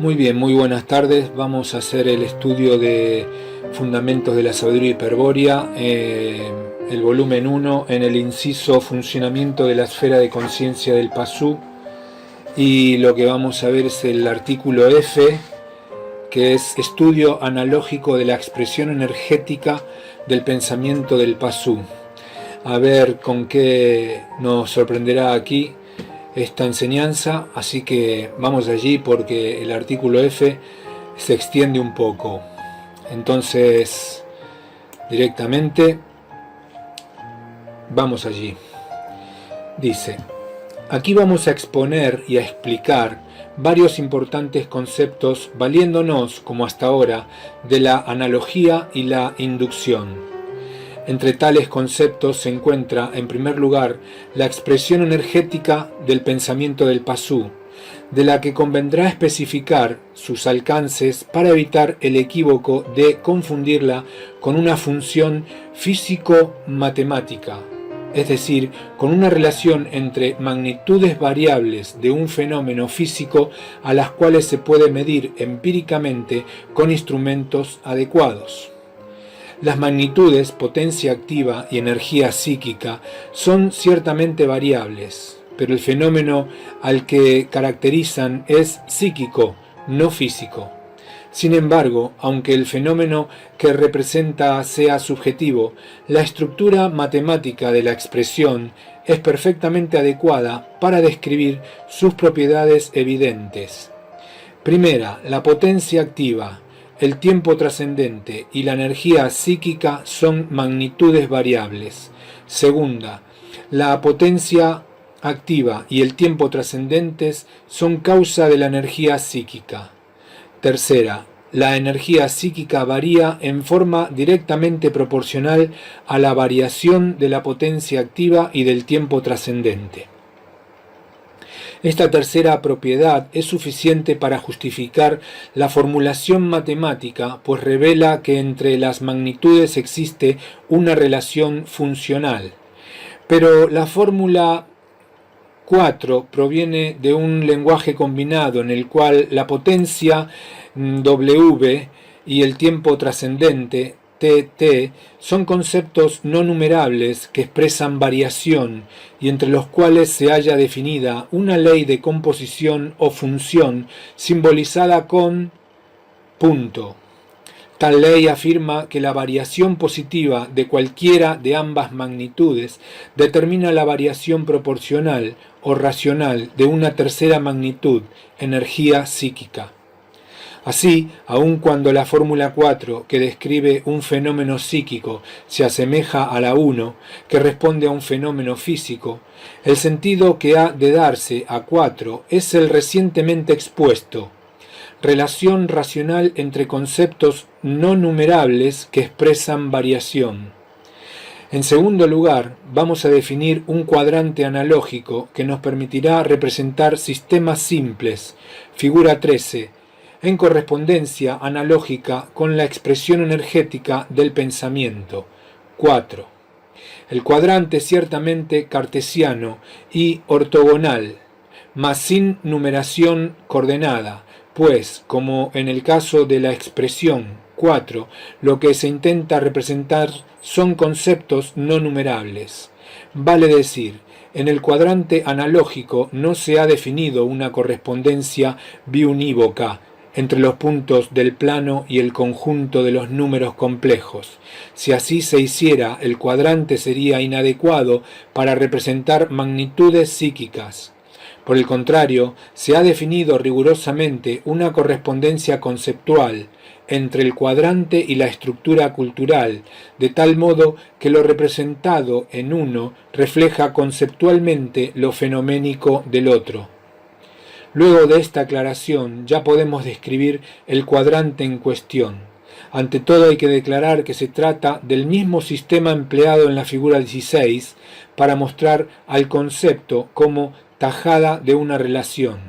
Muy bien, muy buenas tardes. Vamos a hacer el estudio de Fundamentos de la Sabiduría Hiperbórea, el volumen 1, en el inciso Funcionamiento de la Esfera de Conciencia del Pasú. Y lo que vamos a ver es el artículo F, que es Estudio Analógico de la Expresión Energética del Pensamiento del Pasú. A ver con qué nos sorprenderá aquí esta enseñanza, así que vamos allí porque el artículo F se extiende un poco. Entonces, directamente vamos allí. Dice: aquí vamos a exponer y a explicar varios importantes conceptos valiéndonos, como hasta ahora, de la analogía y la inducción. Entre tales conceptos se encuentra, en primer lugar, la expresión energética del pensamiento del Pasú, de la que convendrá especificar sus alcances para evitar el equívoco de confundirla con una función físico-matemática, es decir, con una relación entre magnitudes variables de un fenómeno físico a las cuales se puede medir empíricamente con instrumentos adecuados. Las magnitudes, potencia activa y energía psíquica son ciertamente variables, pero el fenómeno al que caracterizan es psíquico, no físico. Sin embargo, aunque el fenómeno que representa sea subjetivo, la estructura matemática de la expresión es perfectamente adecuada para describir sus propiedades evidentes. Primera, la potencia activa, el tiempo trascendente y la energía psíquica son magnitudes variables. Segunda, la potencia activa y el tiempo trascendentes son causa de la energía psíquica. Tercera, la energía psíquica varía en forma directamente proporcional a la variación de la potencia activa y del tiempo trascendente. Esta tercera propiedad es suficiente para justificar la formulación matemática, pues revela que entre las magnitudes existe una relación funcional. Pero la fórmula 4 proviene de un lenguaje combinado en el cual la potencia W y el tiempo trascendente TT son conceptos no numerables que expresan variación y entre los cuales se halla definida una ley de composición o función simbolizada con punto. Tal ley afirma que la variación positiva de cualquiera de ambas magnitudes determina la variación proporcional o racional de una tercera magnitud, energía psíquica. Así, aun cuando la fórmula 4, que describe un fenómeno psíquico, se asemeja a la 1, que responde a un fenómeno físico, el sentido que ha de darse a 4 es el recientemente expuesto: relación racional entre conceptos no numerables que expresan variación. En segundo lugar, vamos a definir un cuadrante analógico que nos permitirá representar sistemas simples, figura 13, en correspondencia analógica con la expresión energética del pensamiento. 4. El cuadrante es ciertamente cartesiano y ortogonal, mas sin numeración coordenada, pues, como en el caso de la expresión 4, lo que se intenta representar son conceptos no numerables. Vale decir, en el cuadrante analógico no se ha definido una correspondencia biunívoca entre los puntos del plano y el conjunto de los números complejos. Si así se hiciera, el cuadrante sería inadecuado para representar magnitudes psíquicas. Por el contrario, se ha definido rigurosamente una correspondencia conceptual entre el cuadrante y la estructura cultural, de tal modo que lo representado en uno refleja conceptualmente lo fenoménico del otro. Luego de esta aclaración ya podemos describir el cuadrante en cuestión. Ante todo hay que declarar que se trata del mismo sistema empleado en la figura 16 para mostrar al concepto como tajada de una relación.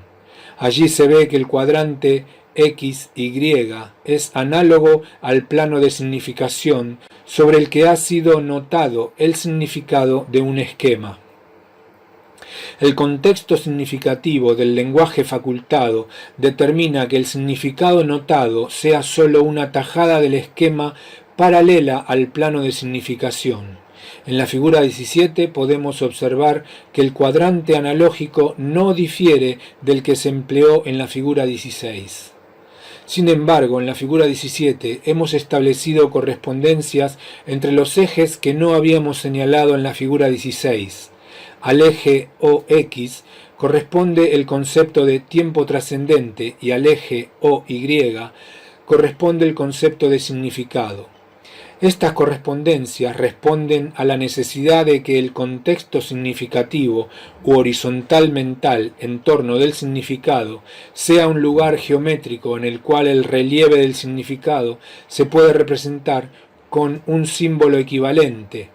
Allí se ve que el cuadrante XY es análogo al plano de significación sobre el que ha sido notado el significado de un esquema. El contexto significativo del lenguaje facultado determina que el significado notado sea sólo una tajada del esquema paralela al plano de significación. En la figura 17 podemos observar que el cuadrante analógico no difiere del que se empleó en la figura 16. Sin embargo, en la figura 17 hemos establecido correspondencias entre los ejes que no habíamos señalado en la figura 16. Al eje OX corresponde el concepto de tiempo trascendente y al eje OY corresponde el concepto de significado. Estas correspondencias responden a la necesidad de que el contexto significativo u horizontal mental en torno del significado sea un lugar geométrico en el cual el relieve del significado se puede representar con un símbolo equivalente.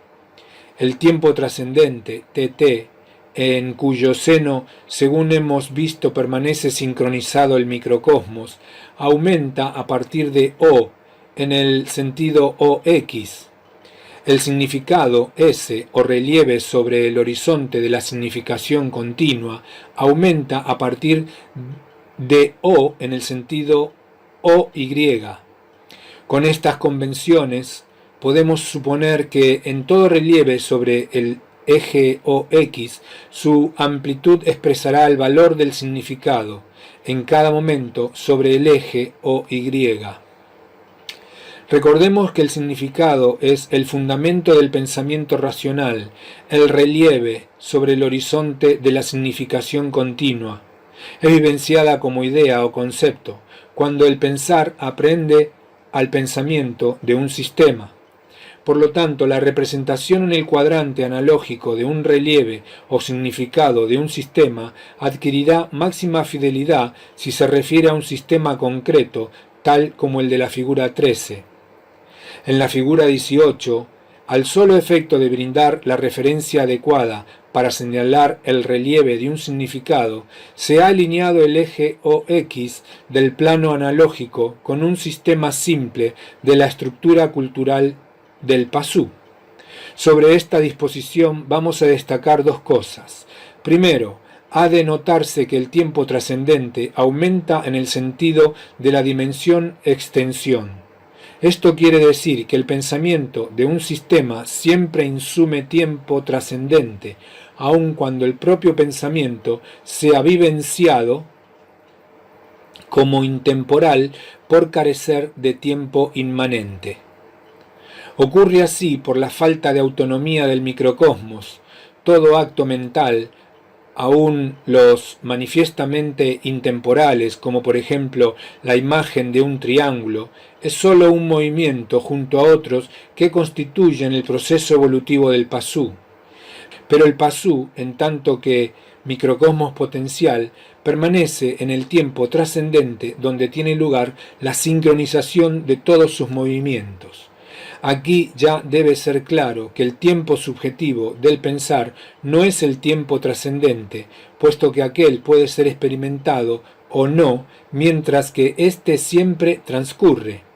El tiempo trascendente, TT, en cuyo seno, según hemos visto, permanece sincronizado el microcosmos, aumenta a partir de O, en el sentido OX. El significado S o relieve sobre el horizonte de la significación continua aumenta a partir de O en el sentido OY. Con estas convenciones podemos suponer que en todo relieve sobre el eje OX su amplitud expresará el valor del significado en cada momento sobre el eje OY. Recordemos que el significado es el fundamento del pensamiento racional, el relieve sobre el horizonte de la significación continua. Es vivenciada como idea o concepto, cuando el pensar aprende al pensamiento de un sistema. Por lo tanto, la representación en el cuadrante analógico de un relieve o significado de un sistema adquirirá máxima fidelidad si se refiere a un sistema concreto, tal como el de la figura 13. En la figura 18, al solo efecto de brindar la referencia adecuada para señalar el relieve de un significado, se ha alineado el eje OX del plano analógico con un sistema simple de la estructura cultural del Pasú. Sobre esta disposición vamos a destacar dos cosas. Primero, ha de notarse que el tiempo trascendente aumenta en el sentido de la dimensión extensión. Esto quiere decir que el pensamiento de un sistema siempre insume tiempo trascendente, aun cuando el propio pensamiento sea vivenciado como intemporal por carecer de tiempo inmanente. Ocurre así por la falta de autonomía del microcosmos. Todo acto mental, aun los manifiestamente intemporales, como por ejemplo la imagen de un triángulo, es sólo un movimiento junto a otros que constituyen el proceso evolutivo del Pasú. Pero el Pasú, en tanto que microcosmos potencial, permanece en el tiempo trascendente donde tiene lugar la sincronización de todos sus movimientos. Aquí ya debe ser claro que el tiempo subjetivo del pensar no es el tiempo trascendente, puesto que aquel puede ser experimentado o no, mientras que éste siempre transcurre.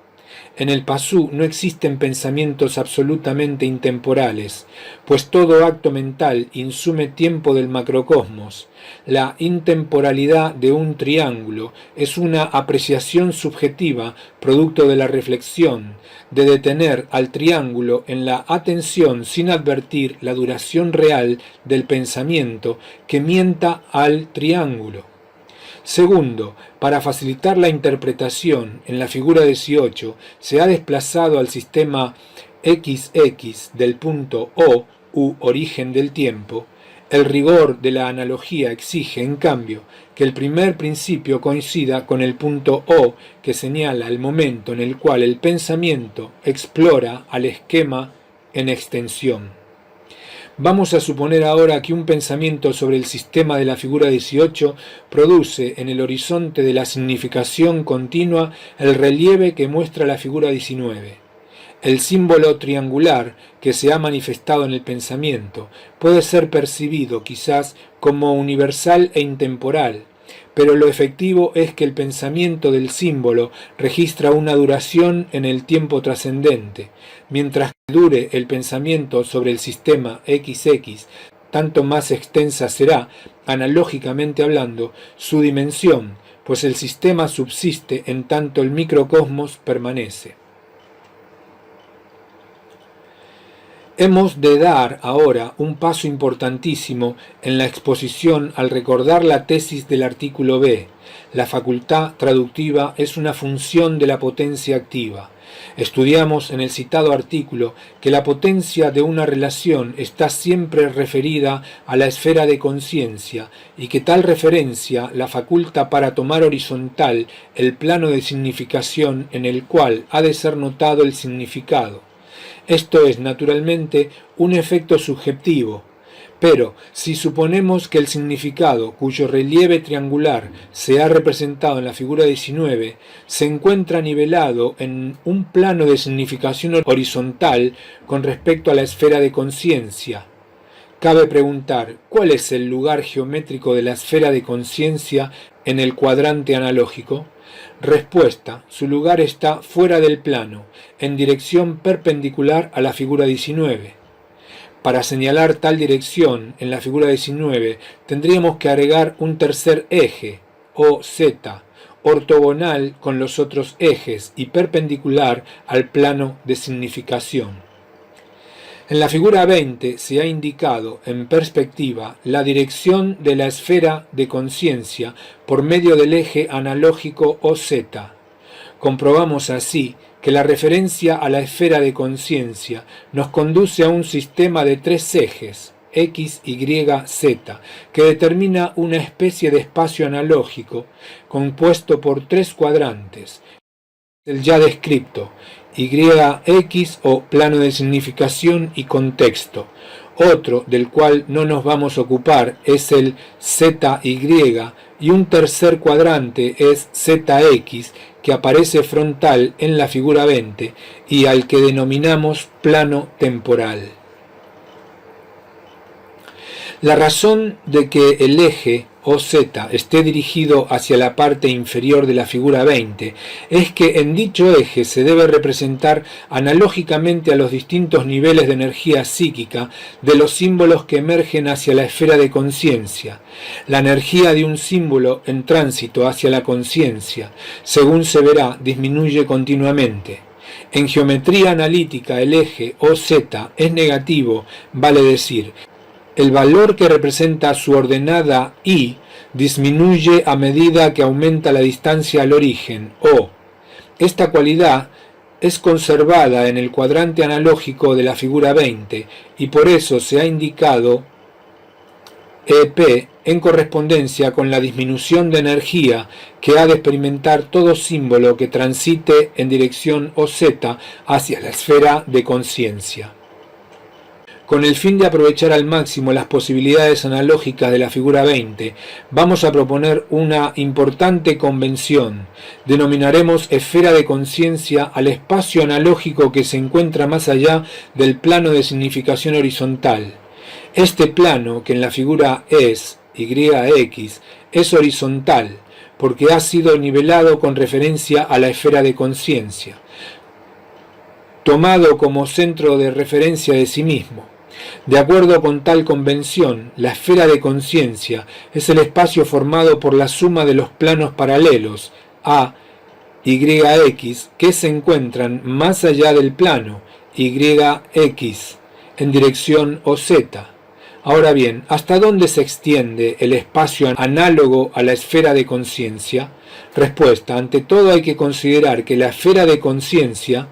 En el Pasú no existen pensamientos absolutamente intemporales, pues todo acto mental insume tiempo del macrocosmos. La intemporalidad de un triángulo es una apreciación subjetiva producto de la reflexión, de detener al triángulo en la atención sin advertir la duración real del pensamiento que mienta al triángulo. Segundo, para facilitar la interpretación, en la figura 18 se ha desplazado al sistema XX del punto O u origen del tiempo. El rigor de la analogía exige, en cambio, que el primer principio coincida con el punto O que señala el momento en el cual el pensamiento explora al esquema en extensión. Vamos a suponer ahora que un pensamiento sobre el sistema de la figura 18 produce en el horizonte de la significación continua el relieve que muestra la figura 19. El símbolo triangular que se ha manifestado en el pensamiento puede ser percibido quizás como universal e intemporal, pero lo efectivo es que el pensamiento del símbolo registra una duración en el tiempo trascendente, mientras que dure el pensamiento sobre el sistema XX tanto más extensa será, analógicamente hablando, su dimensión, pues el sistema subsiste en tanto el microcosmos permanece. Hemos de dar ahora un paso importantísimo en la exposición al recordar la tesis del artículo B. La facultad traductiva es una función de la potencia activa. Estudiamos en el citado artículo que la potencia de una relación está siempre referida a la esfera de conciencia y que tal referencia la faculta para tomar horizontal el plano de significación en el cual ha de ser notado el significado. Esto es, naturalmente, un efecto subjetivo, pero si suponemos que el significado, cuyo relieve triangular se ha representado en la figura 19, se encuentra nivelado en un plano de significación horizontal con respecto a la esfera de conciencia, cabe preguntar, ¿cuál es el lugar geométrico de la esfera de conciencia en el cuadrante analógico? Respuesta: su lugar está fuera del plano, en dirección perpendicular a la figura 19. Para señalar tal dirección en la figura 19 tendríamos que agregar un tercer eje, o Z, ortogonal con los otros ejes y perpendicular al plano de significación. En la figura 20 se ha indicado en perspectiva la dirección de la esfera de conciencia por medio del eje analógico OZ. Comprobamos así que la referencia a la esfera de conciencia nos conduce a un sistema de tres ejes, X, Y, Z, que determina una especie de espacio analógico compuesto por tres cuadrantes, el ya descripto, YX o plano de significación y contexto. Otro, del cual no nos vamos a ocupar, es el ZY, y un tercer cuadrante es ZX, que aparece frontal en la figura 20 y al que denominamos plano temporal. La razón de que el eje OZ esté dirigido hacia la parte inferior de la figura 20 es que en dicho eje se debe representar analógicamente a los distintos niveles de energía psíquica de los símbolos que emergen hacia la esfera de conciencia. La energía de un símbolo en tránsito hacia la conciencia, según se verá, disminuye continuamente. En geometría analítica el eje OZ es negativo, vale decir, el valor que representa su ordenada Y disminuye a medida que aumenta la distancia al origen, O. Esta cualidad es conservada en el cuadrante analógico de la figura 20 y por eso se ha indicado EP en correspondencia con la disminución de energía que ha de experimentar todo símbolo que transite en dirección OZ hacia la esfera de conciencia. Con el fin de aprovechar al máximo las posibilidades analógicas de la figura 20, vamos a proponer una importante convención. Denominaremos esfera de conciencia al espacio analógico que se encuentra más allá del plano de significación horizontal. Este plano, que en la figura es YX, es horizontal, porque ha sido nivelado con referencia a la esfera de conciencia, tomado como centro de referencia de sí mismo. De acuerdo con tal convención, la esfera de conciencia es el espacio formado por la suma de los planos paralelos A, YX, que se encuentran más allá del plano YX, en dirección OZ. Ahora bien, ¿hasta dónde se extiende el espacio análogo a la esfera de conciencia? Respuesta: ante todo hay que considerar que la esfera de conciencia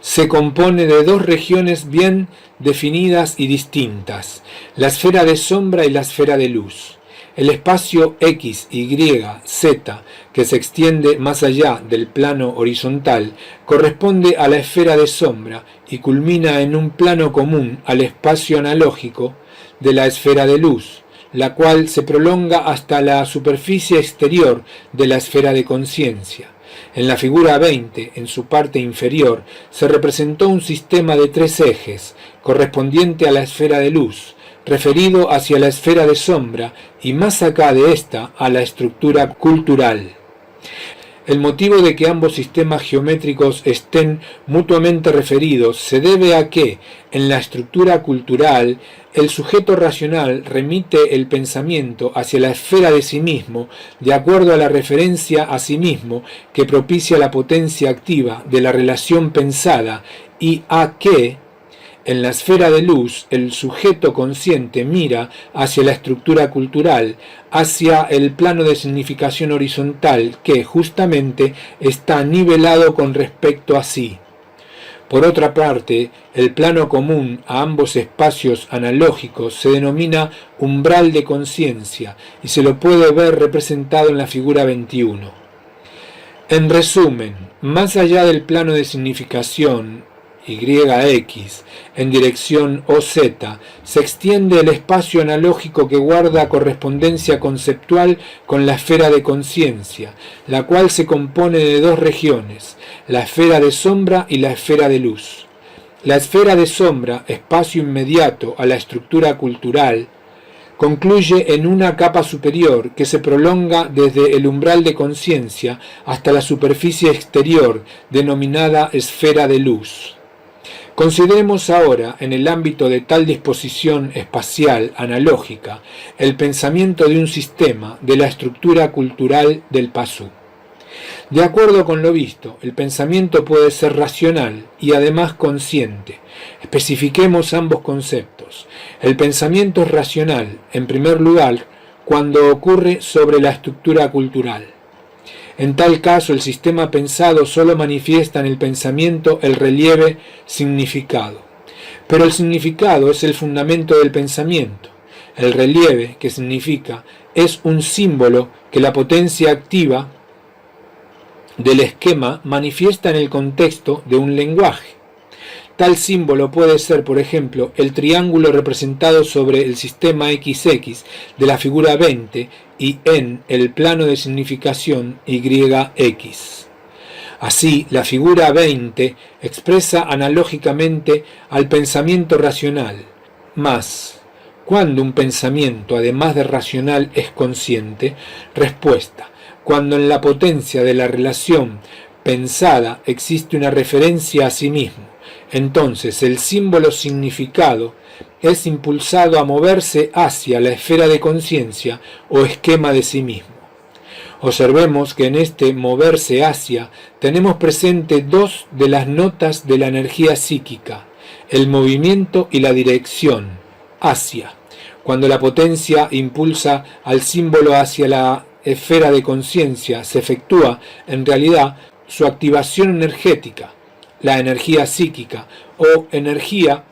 se compone de dos regiones bien definidas y distintas, la esfera de sombra y la esfera de luz. El espacio X, Y, Z, que se extiende más allá del plano horizontal, corresponde a la esfera de sombra y culmina en un plano común al espacio analógico de la esfera de luz, la cual se prolonga hasta la superficie exterior de la esfera de conciencia. En la figura 20, en su parte inferior, se representó un sistema de tres ejes, correspondiente a la esfera de luz, referido hacia la esfera de sombra y más acá de esta a la estructura cultural. El motivo de que ambos sistemas geométricos estén mutuamente referidos se debe a que, en la estructura cultural, el sujeto racional remite el pensamiento hacia la esfera de sí mismo de acuerdo a la referencia a sí mismo que propicia la potencia activa de la relación pensada y a que, en la esfera de luz, el sujeto consciente mira hacia la estructura cultural, hacia el plano de significación horizontal que, justamente, está nivelado con respecto a sí. Por otra parte, el plano común a ambos espacios analógicos se denomina umbral de conciencia y se lo puede ver representado en la figura 21. En resumen, más allá del plano de significación YX, en dirección OZ, se extiende el espacio analógico que guarda correspondencia conceptual con la esfera de conciencia, la cual se compone de dos regiones, la esfera de sombra y la esfera de luz. La esfera de sombra, espacio inmediato a la estructura cultural, concluye en una capa superior que se prolonga desde el umbral de conciencia hasta la superficie exterior, denominada esfera de luz. Consideremos ahora, en el ámbito de tal disposición espacial analógica, el pensamiento de un sistema de la estructura cultural del Pasú. De acuerdo con lo visto, el pensamiento puede ser racional y además consciente. Especifiquemos ambos conceptos. El pensamiento es racional, en primer lugar, cuando ocurre sobre la estructura cultural. En tal caso, el sistema pensado solo manifiesta en el pensamiento el relieve significado. Pero el significado es el fundamento del pensamiento. El relieve, que significa, es un símbolo que la potencia activa del esquema manifiesta en el contexto de un lenguaje. Tal símbolo puede ser, por ejemplo, el triángulo representado sobre el sistema XX de la figura 20 y en el plano de significación YX. Así, la figura 20 expresa analógicamente al pensamiento racional, mas, ¿cuándo un pensamiento, además de racional, es consciente? Respuesta: cuando en la potencia de la relación pensada existe una referencia a sí mismo. Entonces el símbolo significado es impulsado a moverse hacia la esfera de conciencia o esquema de sí mismo. Observemos que en este moverse hacia tenemos presente dos de las notas de la energía psíquica, el movimiento y la dirección, hacia. Cuando la potencia impulsa al símbolo hacia la esfera de conciencia, se efectúa, en realidad, su activación energética, la energía psíquica o energía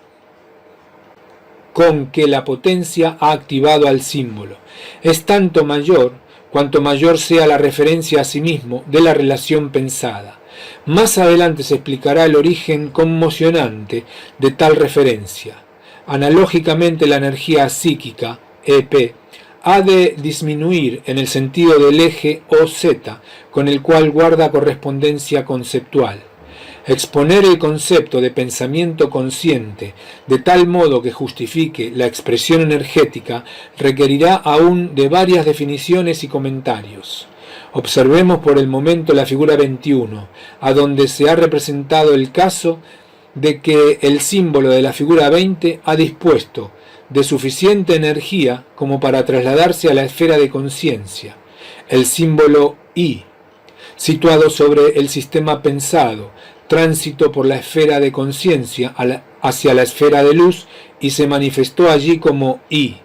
con que la potencia ha activado al símbolo. Es tanto mayor cuanto mayor sea la referencia a sí mismo de la relación pensada. Más adelante se explicará el origen conmocionante de tal referencia. Analógicamente, la energía psíquica, EP, ha de disminuir en el sentido del eje OZ, con el cual guarda correspondencia conceptual. Exponer el concepto de pensamiento consciente de tal modo que justifique la expresión energética requerirá aún de varias definiciones y comentarios. Observemos por el momento la figura 21, a donde se ha representado el caso de que el símbolo de la figura 20 ha dispuesto de suficiente energía como para trasladarse a la esfera de conciencia, el símbolo I, situado sobre el sistema pensado, tránsito por la esfera de conciencia hacia la esfera de luz y se manifestó allí como I.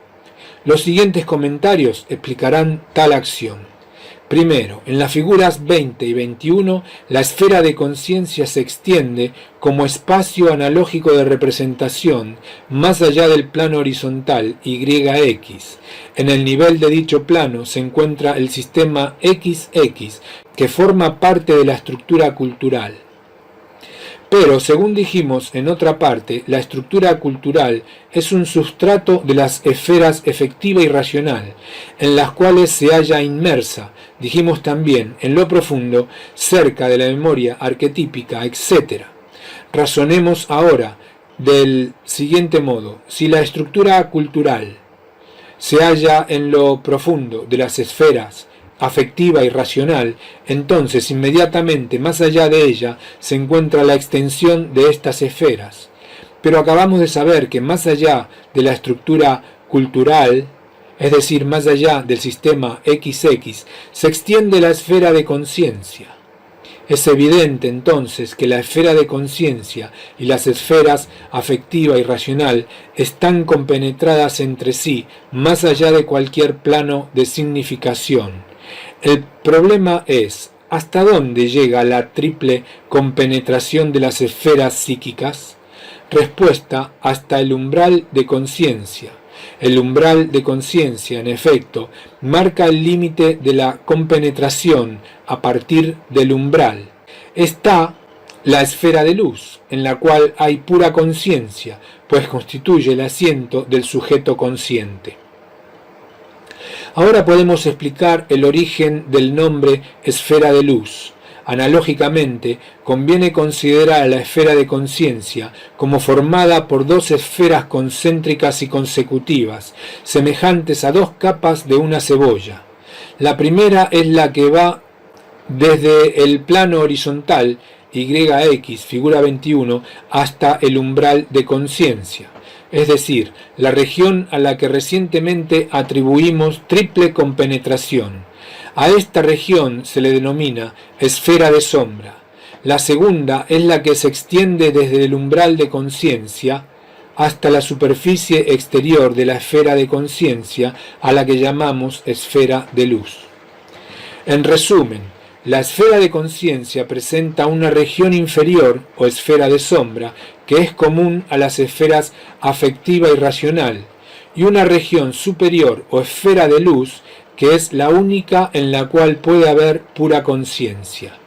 Los siguientes comentarios explicarán tal acción. Primero, en las figuras 20 y 21, la esfera de conciencia se extiende como espacio analógico de representación más allá del plano horizontal YX. En el nivel de dicho plano se encuentra el sistema XX, que forma parte de la estructura cultural. Pero, según dijimos en otra parte, la estructura cultural es un sustrato de las esferas efectiva y racional, en las cuales se halla inmersa, dijimos también, en lo profundo, cerca de la memoria arquetípica, etc. Razonemos ahora del siguiente modo: si la estructura cultural se halla en lo profundo de las esferas afectiva y racional, entonces inmediatamente más allá de ella se encuentra la extensión de estas esferas. Pero acabamos de saber que más allá de la estructura cultural, es decir, más allá del sistema XX, se extiende la esfera de conciencia. Es evidente entonces que la esfera de conciencia y las esferas afectiva y racional están compenetradas entre sí, más allá de cualquier plano de significación. El problema es, ¿hasta dónde llega la triple compenetración de las esferas psíquicas? Respuesta: hasta el umbral de conciencia. El umbral de conciencia, en efecto, marca el límite de la compenetración. A partir del umbral está la esfera de luz, en la cual hay pura conciencia, pues constituye el asiento del sujeto consciente. Ahora podemos explicar el origen del nombre esfera de luz. Analógicamente, conviene considerar a la esfera de conciencia como formada por dos esferas concéntricas y consecutivas, semejantes a dos capas de una cebolla. La primera es la que va desde el plano horizontal, YX, figura 21, hasta el umbral de conciencia, es decir, la región a la que recientemente atribuimos triple compenetración. A esta región se le denomina esfera de sombra. La segunda es la que se extiende desde el umbral de conciencia hasta la superficie exterior de la esfera de conciencia, a la que llamamos esfera de luz. En resumen, la esfera de conciencia presenta una región inferior o esfera de sombra que es común a las esferas afectiva y racional, y una región superior o esfera de luz que es la única en la cual puede haber pura conciencia.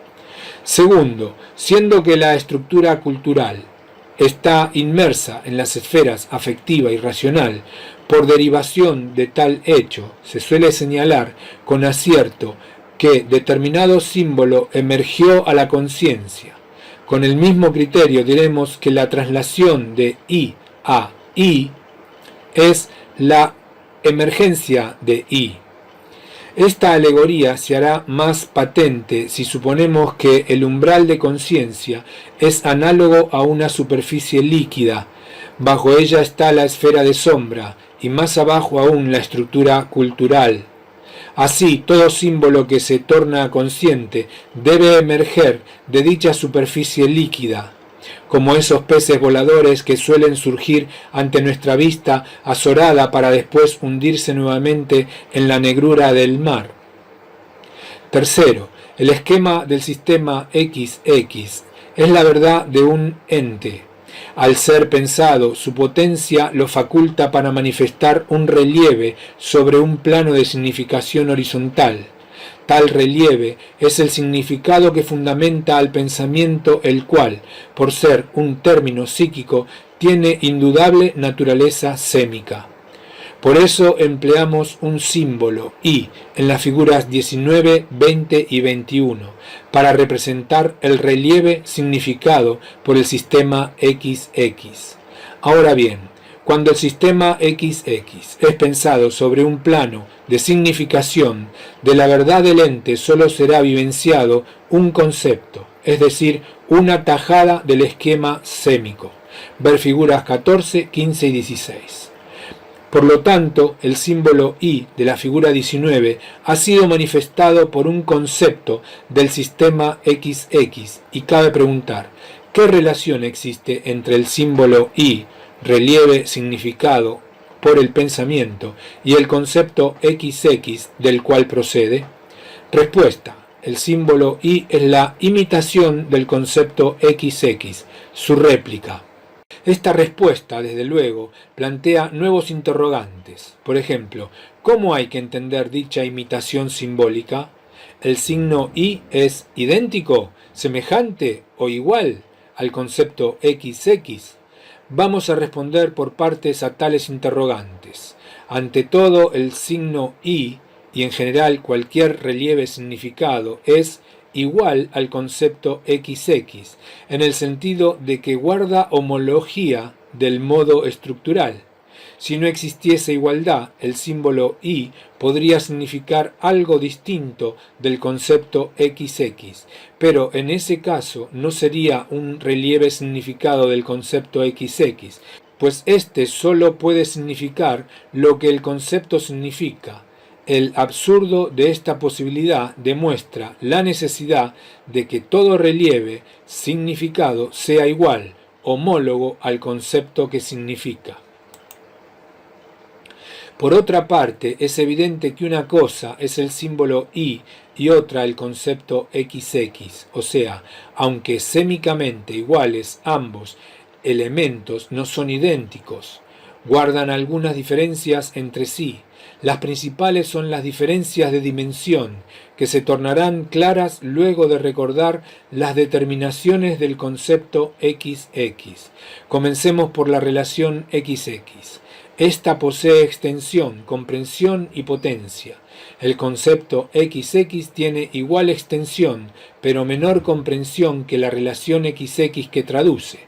Segundo, siendo que la estructura cultural está inmersa en las esferas afectiva y racional, por derivación de tal hecho, se suele señalar con acierto que determinado símbolo emergió a la conciencia. Con el mismo criterio diremos que la traslación de I a I es la emergencia de I. Esta alegoría se hará más patente si suponemos que el umbral de conciencia es análogo a una superficie líquida. Bajo ella está la esfera de sombra y más abajo aún la estructura cultural. Así, todo símbolo que se torna consciente debe emerger de dicha superficie líquida, como esos peces voladores que suelen surgir ante nuestra vista azorada para después hundirse nuevamente en la negrura del mar. Tercero, el esquema del sistema XX es la verdad de un ente. Al ser pensado, su potencia lo faculta para manifestar un relieve sobre un plano de significación horizontal. Tal relieve es el significado que fundamenta al pensamiento, el cual, por ser un término psíquico, tiene indudable naturaleza sémica. Por eso empleamos un símbolo I en las figuras 19, 20 y 21 para representar el relieve significado por el sistema XX. Ahora bien, cuando el sistema XX es pensado sobre un plano de significación, de la verdad del ente solo será vivenciado un concepto, es decir, una tajada del esquema sémico. Ver figuras 14, 15 y 16. Por lo tanto, el símbolo I de la figura 19 ha sido manifestado por un concepto del sistema XX y cabe preguntar, ¿qué relación existe entre el símbolo I, relieve significado por el pensamiento, y el concepto XX del cual procede? Respuesta: el símbolo I es la imitación del concepto XX, su réplica. Esta respuesta, desde luego, plantea nuevos interrogantes. Por ejemplo, ¿cómo hay que entender dicha imitación simbólica? ¿El signo I es idéntico, semejante o igual al concepto XX? Vamos a responder por partes a tales interrogantes. Ante todo, el signo I, y en general cualquier relieve significado, es igual al concepto XX, en el sentido de que guarda homología del modo estructural. Si no existiese igualdad, el símbolo y podría significar algo distinto del concepto XX, pero en ese caso no sería un relieve significado del concepto XX, pues éste solo puede significar lo que el concepto significa. El absurdo de esta posibilidad demuestra la necesidad de que todo relieve significado sea igual, homólogo al concepto que significa. Por otra parte, es evidente que una cosa es el símbolo y otra el concepto XX, o sea, aunque sémicamente iguales ambos elementos no son idénticos, guardan algunas diferencias entre sí. Las principales son las diferencias de dimensión, que se tornarán claras luego de recordar las determinaciones del concepto XX. Comencemos por la relación XX. Esta posee extensión, comprensión y potencia. El concepto XX tiene igual extensión, pero menor comprensión que la relación XX que traduce.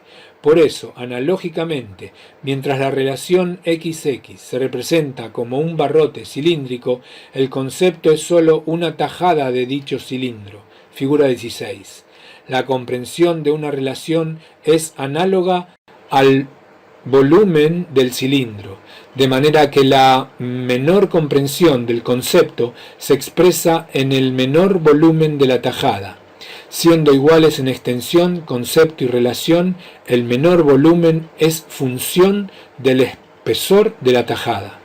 Por eso, analógicamente, mientras la relación XX se representa como un barrote cilíndrico, el concepto es sólo una tajada de dicho cilindro. Figura 16. La comprensión de una relación es análoga al volumen del cilindro, de manera que la menor comprensión del concepto se expresa en el menor volumen de la tajada. Siendo iguales en extensión, concepto y relación, el menor volumen es función del espesor de la tajada.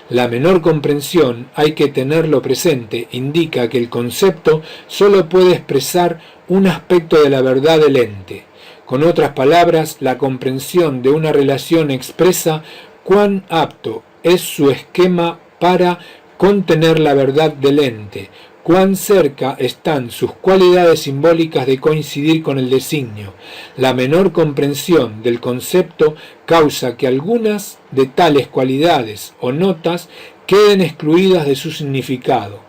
La menor comprensión, hay que tenerlo presente, indica que el concepto solo puede expresar un aspecto de la verdad del ente. Con otras palabras, la comprensión de una relación expresa cuán apto es su esquema para contener la verdad del ente, cuán cerca están sus cualidades simbólicas de coincidir con el designio. La menor comprensión del concepto causa que algunas de tales cualidades o notas queden excluidas de su significado,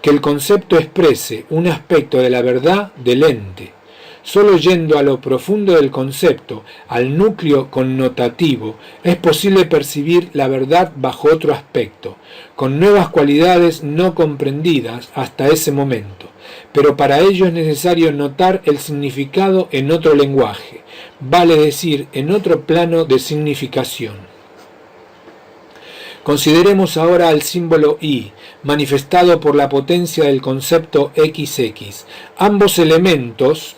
que el concepto exprese un aspecto de la verdad del ente. Solo yendo a lo profundo del concepto, al núcleo connotativo, es posible percibir la verdad bajo otro aspecto, con nuevas cualidades no comprendidas hasta ese momento. Pero para ello es necesario notar el significado en otro lenguaje, vale decir, en otro plano de significación. Consideremos ahora al símbolo I, manifestado por la potencia del concepto XX. Ambos elementos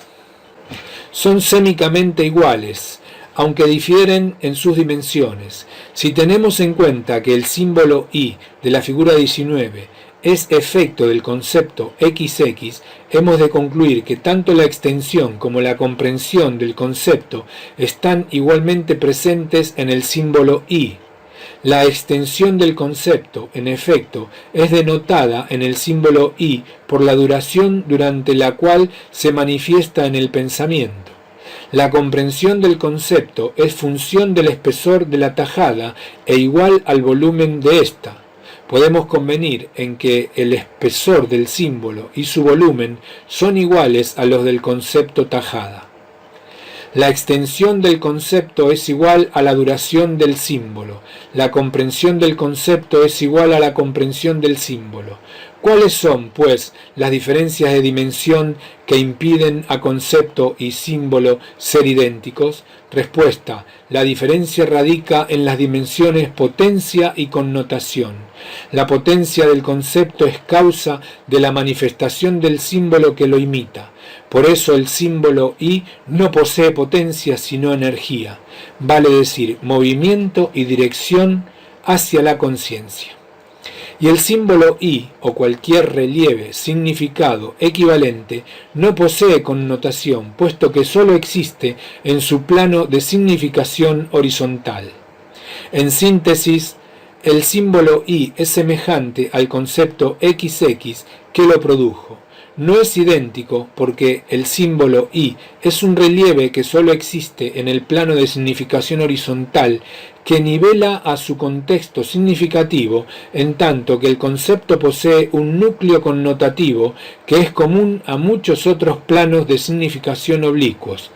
son sémicamente iguales, aunque difieren en sus dimensiones. Si tenemos en cuenta que el símbolo I de la figura 19 es efecto del concepto XX, hemos de concluir que tanto la extensión como la comprensión del concepto están igualmente presentes en el símbolo I. La extensión del concepto, en efecto, es denotada en el símbolo I por la duración durante la cual se manifiesta en el pensamiento. La comprensión del concepto es función del espesor de la tajada e igual al volumen de ésta. Podemos convenir en que el espesor del símbolo y su volumen son iguales a los del concepto tajada. La extensión del concepto es igual a la duración del símbolo. La comprensión del concepto es igual a la comprensión del símbolo. ¿Cuáles son, pues, las diferencias de dimensión que impiden a concepto y símbolo ser idénticos? Respuesta: la diferencia radica en las dimensiones potencia y connotación. La potencia del concepto es causa de la manifestación del símbolo que lo imita. Por eso el símbolo I no posee potencia sino energía, vale decir, movimiento y dirección hacia la conciencia. Y el símbolo I, o cualquier relieve, significado equivalente, no posee connotación, puesto que sólo existe en su plano de significación horizontal. En síntesis, el símbolo I es semejante al concepto XX que lo produjo. No es idéntico porque el símbolo I es un relieve que solo existe en el plano de significación horizontal que nivela a su contexto significativo, en tanto que el concepto posee un núcleo connotativo que es común a muchos otros planos de significación oblicuos.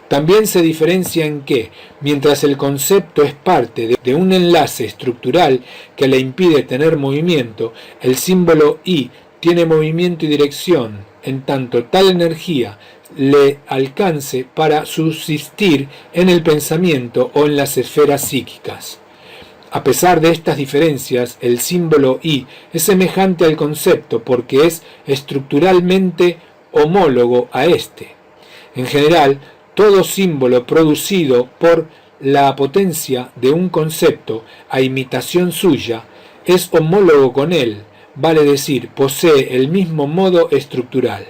También se diferencia en que, mientras el concepto es parte de un enlace estructural que le impide tener movimiento, el símbolo I tiene movimiento y dirección, en tanto tal energía le alcance para subsistir en el pensamiento o en las esferas psíquicas. A pesar de estas diferencias, el símbolo I es semejante al concepto porque es estructuralmente homólogo a este. En general, todo símbolo producido por la potencia de un concepto a imitación suya es homólogo con él, vale decir, posee el mismo modo estructural.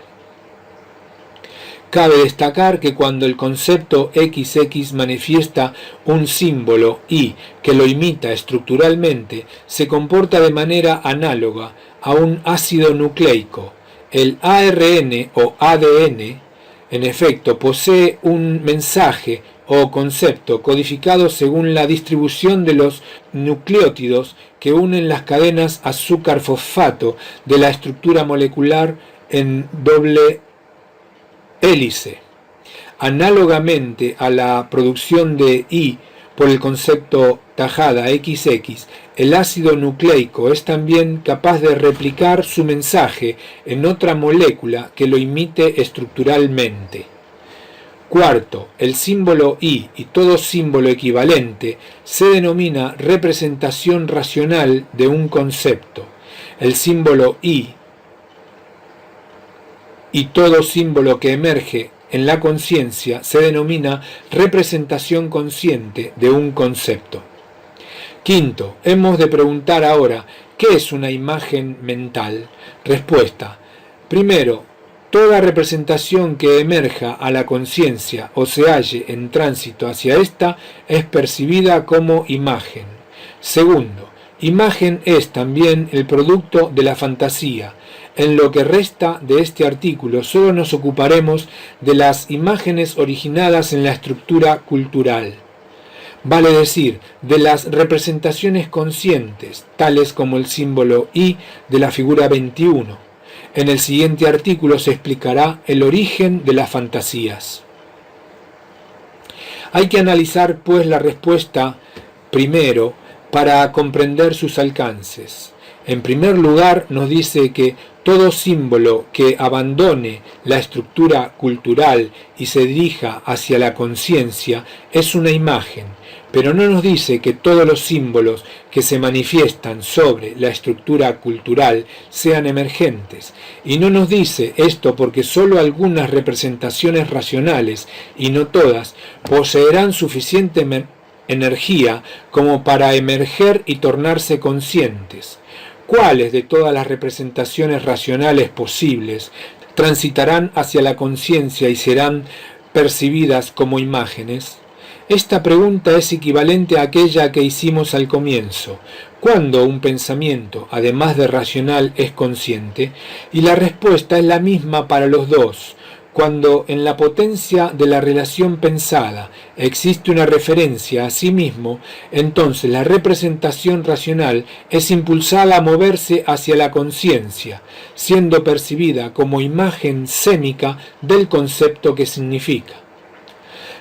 Cabe destacar que cuando el concepto XX manifiesta un símbolo I que lo imita estructuralmente, se comporta de manera análoga a un ácido nucleico. El ARN o ADN, en efecto, posee un mensaje o concepto codificado según la distribución de los nucleótidos que unen las cadenas azúcar-fosfato de la estructura molecular en doble hélice. Análogamente a la producción de I por el concepto tajada XX, el ácido nucleico es también capaz de replicar su mensaje en otra molécula que lo imite estructuralmente. Cuarto, el símbolo I y todo símbolo equivalente se denomina representación racional de un concepto. El símbolo I y todo símbolo que emerge en la conciencia se denomina representación consciente de un concepto. Quinto, hemos de preguntar ahora, ¿qué es una imagen mental? Respuesta. Primero, toda representación que emerja a la conciencia o se halle en tránsito hacia ésta es percibida como imagen. Segundo, imagen es también el producto de la fantasía. En lo que resta de este artículo solo nos ocuparemos de las imágenes originadas en la estructura cultural, vale decir, de las representaciones conscientes, tales como el símbolo I de la figura 21. En el siguiente artículo se explicará el origen de las fantasías. Hay que analizar, pues, la respuesta primero para comprender sus alcances. En primer lugar, nos dice que todo símbolo que abandone la estructura cultural y se dirija hacia la conciencia es una imagen, pero no nos dice que todos los símbolos que se manifiestan sobre la estructura cultural sean emergentes, y no nos dice esto porque solo algunas representaciones racionales, y no todas, poseerán suficiente energía como para emerger y tornarse conscientes. ¿Cuáles de todas las representaciones racionales posibles transitarán hacia la conciencia y serán percibidas como imágenes? Esta pregunta es equivalente a aquella que hicimos al comienzo. ¿Cuándo un pensamiento, además de racional, es consciente? Y la respuesta es la misma para los dos. Cuando en la potencia de la relación pensada existe una referencia a sí mismo, entonces la representación racional es impulsada a moverse hacia la conciencia, siendo percibida como imagen sémica del concepto que significa.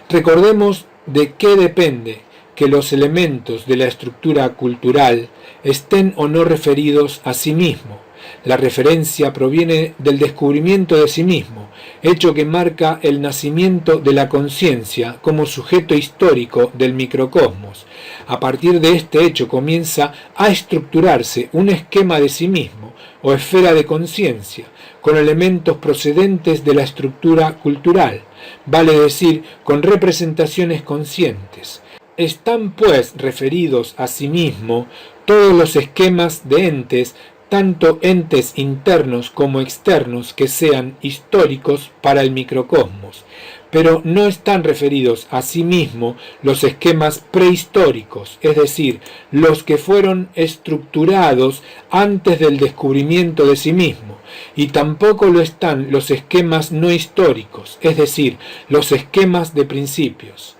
Recordemos de qué depende que los elementos de la estructura cultural estén o no referidos a sí mismo. La referencia proviene del descubrimiento de sí mismo, hecho que marca el nacimiento de la conciencia como sujeto histórico del microcosmos. A partir de este hecho comienza a estructurarse un esquema de sí mismo, o esfera de conciencia, con elementos procedentes de la estructura cultural, vale decir, con representaciones conscientes. Están, pues, referidos a sí mismo todos los esquemas de entes tanto entes internos como externos que sean históricos para el microcosmos, pero no están referidos a sí mismo los esquemas prehistóricos, es decir, los que fueron estructurados antes del descubrimiento de sí mismo, y tampoco lo están los esquemas no históricos, es decir, los esquemas de principios.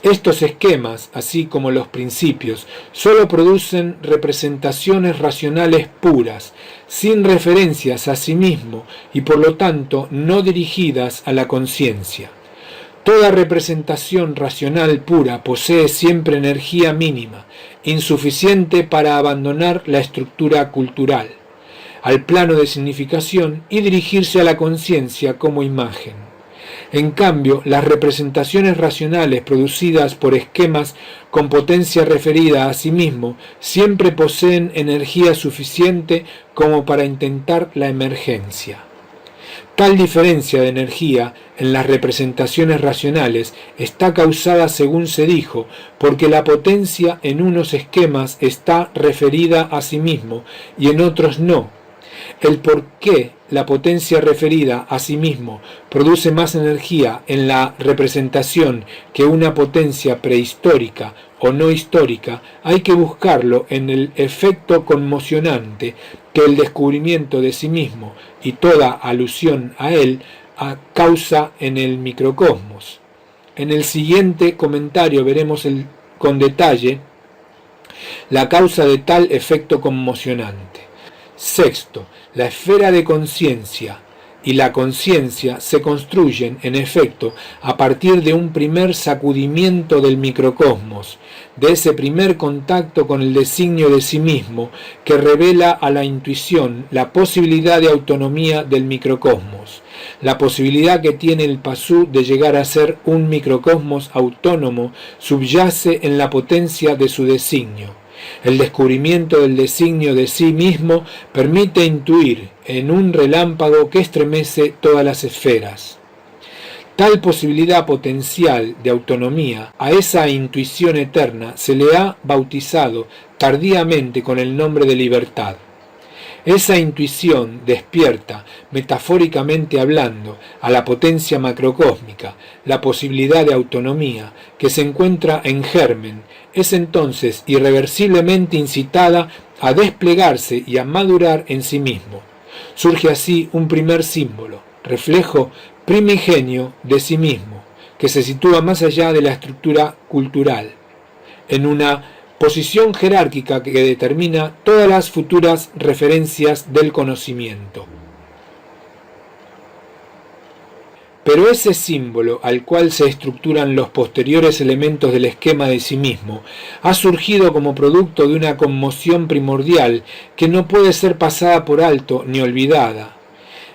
Estos esquemas, así como los principios, sólo producen representaciones racionales puras, sin referencias a sí mismo y por lo tanto no dirigidas a la conciencia. Toda representación racional pura posee siempre energía mínima, insuficiente para abandonar la estructura cultural, al plano de significación y dirigirse a la conciencia como imagen. En cambio, las representaciones racionales producidas por esquemas con potencia referida a sí mismo siempre poseen energía suficiente como para intentar la emergencia. Tal diferencia de energía en las representaciones racionales está causada, según se dijo, porque la potencia en unos esquemas está referida a sí mismo y en otros no. El por qué la potencia referida a sí mismo produce más energía en la representación que una potencia prehistórica o no histórica, hay que buscarlo en el efecto conmocionante que el descubrimiento de sí mismo y toda alusión a él causa en el microcosmos. En el siguiente comentario veremos con detalle la causa de tal efecto conmocionante. Sexto, la esfera de conciencia y la conciencia se construyen, en efecto, a partir de un primer sacudimiento del microcosmos, de ese primer contacto con el designio de sí mismo que revela a la intuición la posibilidad de autonomía del microcosmos, la posibilidad que tiene el Pasú de llegar a ser un microcosmos autónomo subyace en la potencia de su designio. El descubrimiento del designio de sí mismo permite intuir en un relámpago que estremece todas las esferas. Tal posibilidad potencial de autonomía a esa intuición eterna se le ha bautizado tardíamente con el nombre de libertad. Esa intuición despierta, metafóricamente hablando, a la potencia macrocósmica, la posibilidad de autonomía, que se encuentra en germen, es entonces irreversiblemente incitada a desplegarse y a madurar en sí mismo. Surge así un primer símbolo, reflejo primigenio de sí mismo, que se sitúa más allá de la estructura cultural, en una posición jerárquica que determina todas las futuras referencias del conocimiento. Pero ese símbolo al cual se estructuran los posteriores elementos del esquema de sí mismo ha surgido como producto de una conmoción primordial que no puede ser pasada por alto ni olvidada.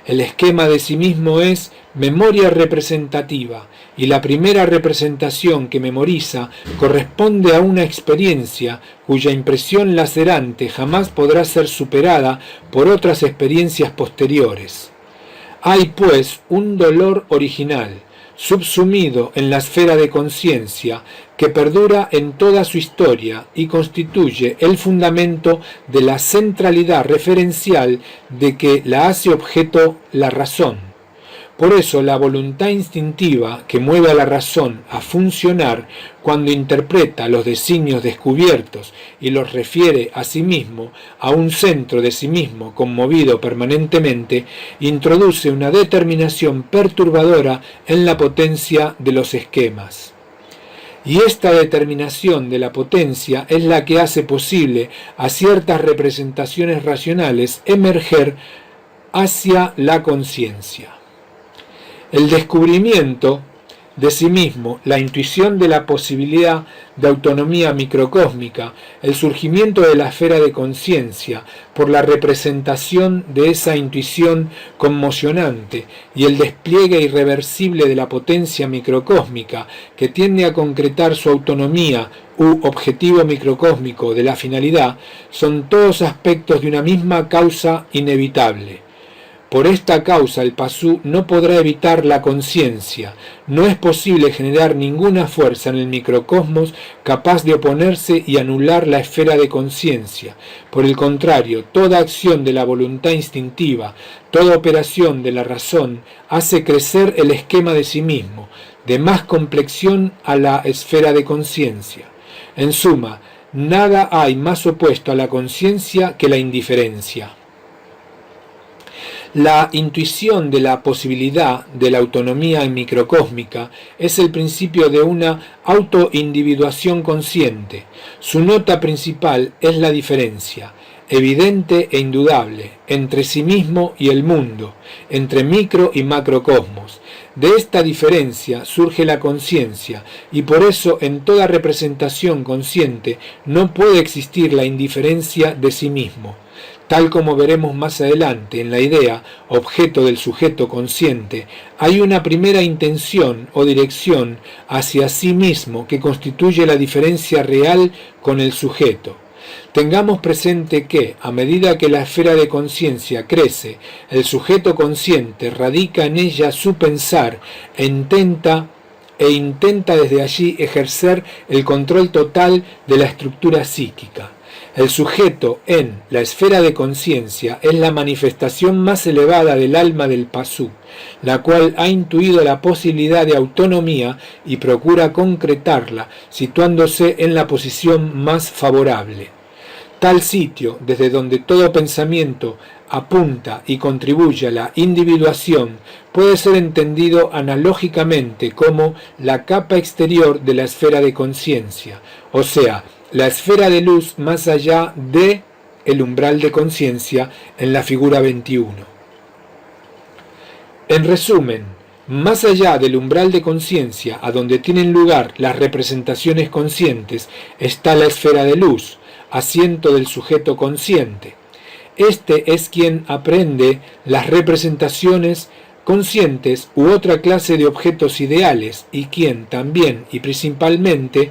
El esquema de sí mismo es memoria representativa, y la primera representación que memoriza corresponde a una experiencia cuya impresión lacerante jamás podrá ser superada por otras experiencias posteriores. Hay, pues, un dolor original, subsumido en la esfera de conciencia, que perdura en toda su historia y constituye el fundamento de la centralidad referencial de que la hace objeto la razón. Por eso la voluntad instintiva que mueve a la razón a funcionar cuando interpreta los designios descubiertos y los refiere a sí mismo, a un centro de sí mismo conmovido permanentemente, introduce una determinación perturbadora en la potencia de los esquemas. Y esta determinación de la potencia es la que hace posible a ciertas representaciones racionales emerger hacia la conciencia. El descubrimiento de sí mismo, la intuición de la posibilidad de autonomía microcósmica, el surgimiento de la esfera de conciencia por la representación de esa intuición conmocionante y el despliegue irreversible de la potencia microcósmica que tiende a concretar su autonomía u objetivo microcósmico de la finalidad, son todos aspectos de una misma causa inevitable. Por esta causa el pasú no podrá evitar la conciencia. No es posible generar ninguna fuerza en el microcosmos capaz de oponerse y anular la esfera de conciencia. Por el contrario, toda acción de la voluntad instintiva, toda operación de la razón, hace crecer el esquema de sí mismo, de más complexión a la esfera de conciencia. En suma, nada hay más opuesto a la conciencia que la indiferencia. La intuición de la posibilidad de la autonomía microcósmica es el principio de una autoindividuación consciente. Su nota principal es la diferencia, evidente e indudable, entre sí mismo y el mundo, entre micro y macrocosmos. De esta diferencia surge la conciencia, y por eso en toda representación consciente no puede existir la indiferencia de sí mismo. Tal como veremos más adelante, en la idea, objeto del sujeto consciente, hay una primera intención o dirección hacia sí mismo que constituye la diferencia real con el sujeto. Tengamos presente que, a medida que la esfera de conciencia crece, el sujeto consciente radica en ella su pensar e intenta desde allí ejercer el control total de la estructura psíquica. El sujeto en la esfera de conciencia es la manifestación más elevada del alma del pasú, la cual ha intuido la posibilidad de autonomía y procura concretarla, situándose en la posición más favorable. Tal sitio, desde donde todo pensamiento apunta y contribuye a la individuación, puede ser entendido analógicamente como la capa exterior de la esfera de conciencia, o sea, la esfera de luz más allá de el umbral de conciencia en la figura 21. En resumen, más allá del umbral de conciencia, a donde tienen lugar las representaciones conscientes, está la esfera de luz, asiento del sujeto consciente. Este es quien aprende las representaciones conscientes u otra clase de objetos ideales y quien también y principalmente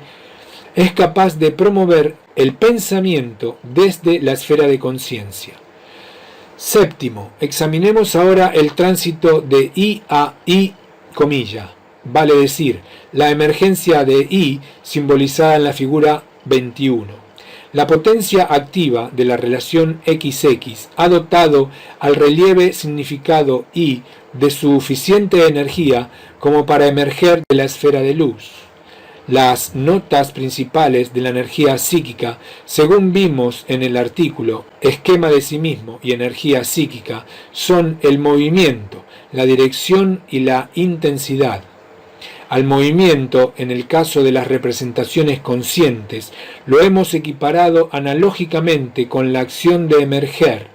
es capaz de promover el pensamiento desde la esfera de conciencia. Séptimo, examinemos ahora el tránsito de I a I, vale decir, la emergencia de I simbolizada en la figura 21. La potencia activa de la relación XX ha dotado al relieve significado I de suficiente energía como para emerger de la esfera de luz. Las notas principales de la energía psíquica, según vimos en el artículo Esquema de sí mismo y energía psíquica, son el movimiento, la dirección y la intensidad. Al movimiento, en el caso de las representaciones conscientes, lo hemos equiparado analógicamente con la acción de emerger.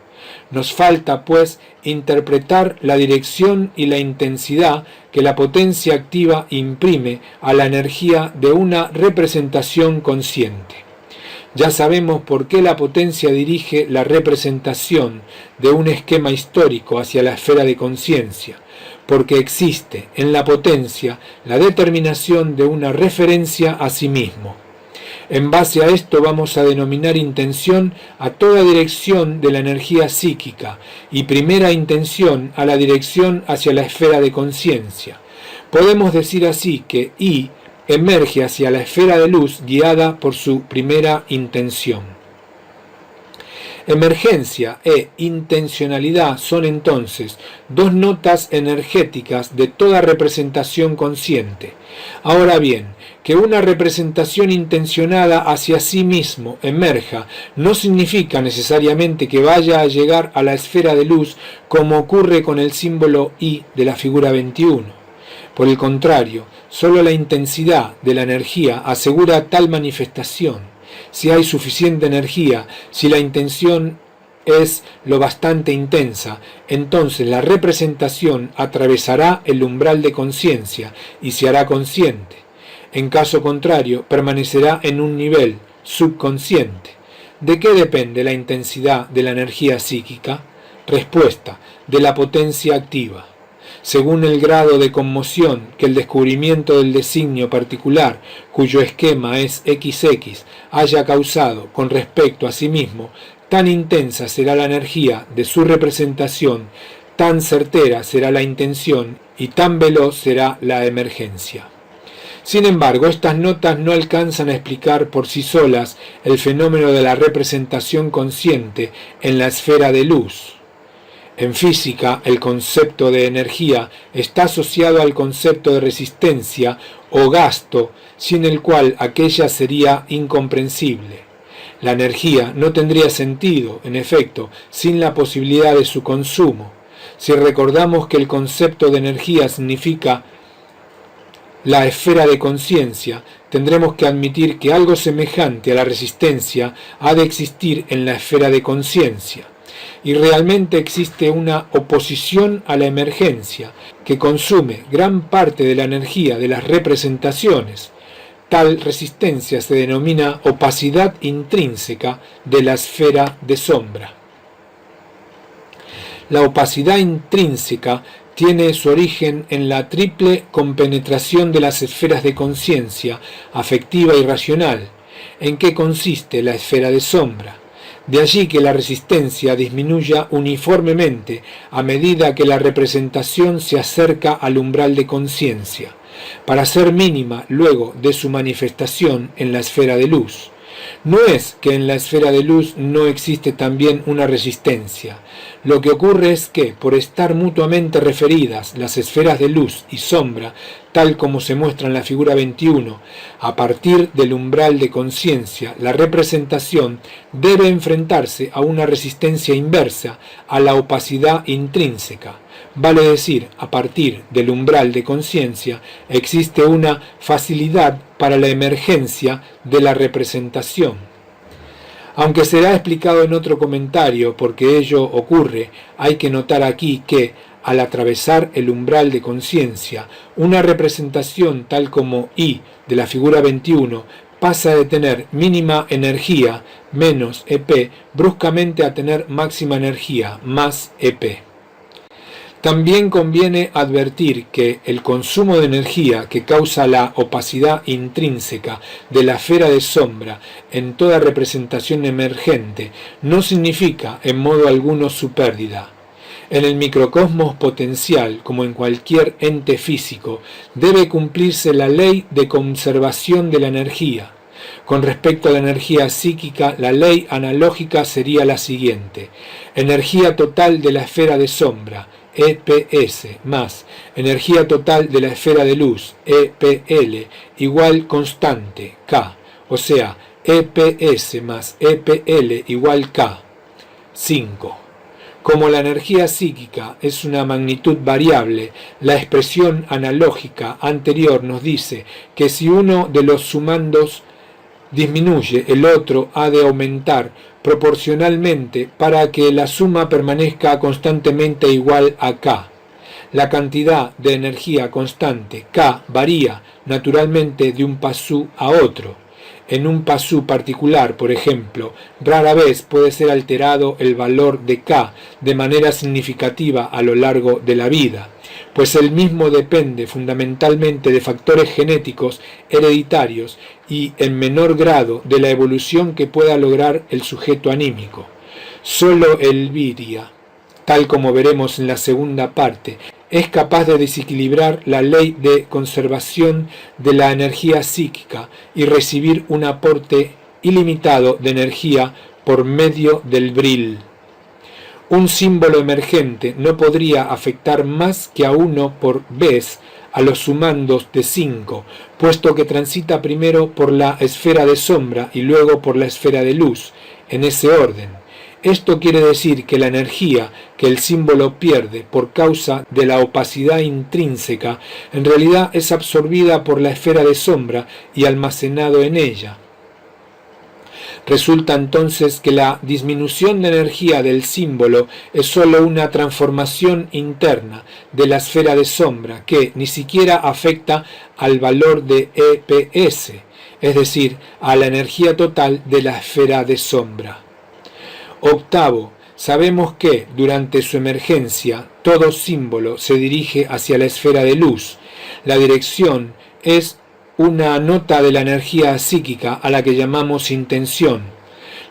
Nos falta, pues, interpretar la dirección y la intensidad que la potencia activa imprime a la energía de una representación consciente. Ya sabemos por qué la potencia dirige la representación de un esquema histórico hacia la esfera de conciencia, porque existe en la potencia la determinación de una referencia a sí mismo. En base a esto vamos a denominar intención a toda dirección de la energía psíquica y primera intención a la dirección hacia la esfera de conciencia. Podemos decir así que I emerge hacia la esfera de luz guiada por su primera intención. Emergencia e intencionalidad son entonces dos notas energéticas de toda representación consciente. Ahora bien, que una representación intencionada hacia sí mismo emerja no significa necesariamente que vaya a llegar a la esfera de luz como ocurre con el símbolo I de la figura 21. Por el contrario, solo la intensidad de la energía asegura tal manifestación. Si hay suficiente energía, si la intención es lo bastante intensa, entonces la representación atravesará el umbral de conciencia y se hará consciente. En caso contrario, permanecerá en un nivel subconsciente. ¿De qué depende la intensidad de la energía psíquica? Respuesta: de la potencia activa. Según el grado de conmoción que el descubrimiento del designio particular, cuyo esquema es XX, haya causado con respecto a sí mismo, tan intensa será la energía de su representación, tan certera será la intención y tan veloz será la emergencia. Sin embargo, estas notas no alcanzan a explicar por sí solas el fenómeno de la representación consciente en la esfera de luz. En física, el concepto de energía está asociado al concepto de resistencia o gasto, sin el cual aquella sería incomprensible. La energía no tendría sentido, en efecto, sin la posibilidad de su consumo. Si recordamos que el concepto de energía significa la esfera de conciencia, tendremos que admitir que algo semejante a la resistencia ha de existir en la esfera de conciencia. Y realmente existe una oposición a la emergencia que consume gran parte de la energía de las representaciones. Tal resistencia se denomina opacidad intrínseca de la esfera de sombra. La opacidad intrínseca tiene su origen en la triple compenetración de las esferas de conciencia, afectiva y racional, en que consiste la esfera de sombra. De allí que la resistencia disminuya uniformemente a medida que la representación se acerca al umbral de conciencia, para ser mínima luego de su manifestación en la esfera de luz. No es que en la esfera de luz no existe también una resistencia. Lo que ocurre es que, por estar mutuamente referidas las esferas de luz y sombra, tal como se muestra en la figura 21, a partir del umbral de conciencia, la representación debe enfrentarse a una resistencia inversa a la opacidad intrínseca. Vale decir, a partir del umbral de conciencia existe una facilidad para la emergencia de la representación. Aunque será explicado en otro comentario por qué ello ocurre, hay que notar aquí que, al atravesar el umbral de conciencia, una representación tal como I de la figura 21 pasa de tener mínima energía, menos EP, bruscamente a tener máxima energía, más EP. También conviene advertir que el consumo de energía que causa la opacidad intrínseca de la esfera de sombra en toda representación emergente no significa en modo alguno su pérdida. En el microcosmos potencial, como en cualquier ente físico, debe cumplirse la ley de conservación de la energía. Con respecto a la energía psíquica, la ley analógica sería la siguiente: energía total de la esfera de sombra, EPS, más energía total de la esfera de luz, EPL, igual constante, K, o sea, EPS más EPL igual K. 5. Como la energía psíquica es una magnitud variable, la expresión analógica anterior nos dice que si uno de los sumandos disminuye, el otro ha de aumentar proporcionalmente para que la suma permanezca constantemente igual a K. La cantidad de energía constante K varía naturalmente de un pasú a otro. En un pasú particular, por ejemplo, rara vez puede ser alterado el valor de K de manera significativa a lo largo de la vida, pues el mismo depende fundamentalmente de factores genéticos hereditarios y en menor grado de la evolución que pueda lograr el sujeto anímico. Solo el viria, tal como veremos en la segunda parte, es capaz de desequilibrar la ley de conservación de la energía psíquica y recibir un aporte ilimitado de energía por medio del bril. Un símbolo emergente no podría afectar más que a uno por vez a los sumandos de 5, puesto que transita primero por la esfera de sombra y luego por la esfera de luz, en ese orden. Esto quiere decir que la energía que el símbolo pierde por causa de la opacidad intrínseca en realidad es absorbida por la esfera de sombra y almacenado en ella. Resulta entonces que la disminución de energía del símbolo es sólo una transformación interna de la esfera de sombra que ni siquiera afecta al valor de EPS, es decir, a la energía total de la esfera de sombra. Octavo, sabemos que, durante su emergencia, todo símbolo se dirige hacia la esfera de luz. La dirección es una nota de la energía psíquica a la que llamamos intención.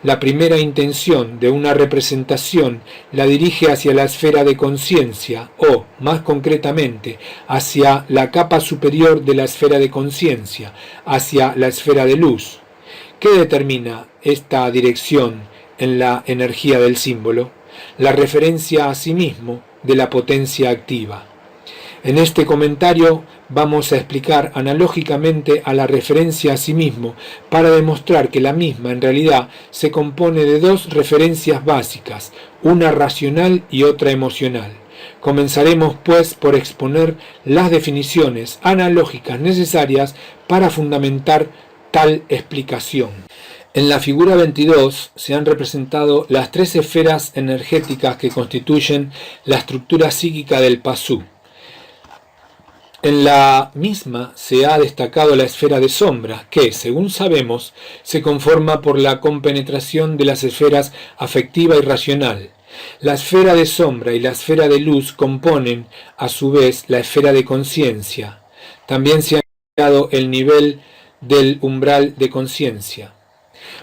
la primera intención de una representación la dirige hacia la esfera de conciencia o, más concretamente, hacia la capa superior de la esfera de conciencia, hacia la esfera de luz. ¿Qué determina esta dirección en la energía del símbolo? La referencia a sí mismo de la potencia activa. En este comentario vamos a explicar analógicamente a la referencia a sí mismo para demostrar que la misma en realidad se compone de dos referencias básicas, una racional y otra emocional. Comenzaremos pues por exponer las definiciones analógicas necesarias para fundamentar tal explicación. En la figura 22 se han representado las tres esferas energéticas que constituyen la estructura psíquica del Pasú. En la misma se ha destacado la esfera de sombra, que, según sabemos, se conforma por la compenetración de las esferas afectiva y racional. La esfera de sombra y la esfera de luz componen, a su vez, la esfera de conciencia. También se ha creado el nivel del umbral de conciencia.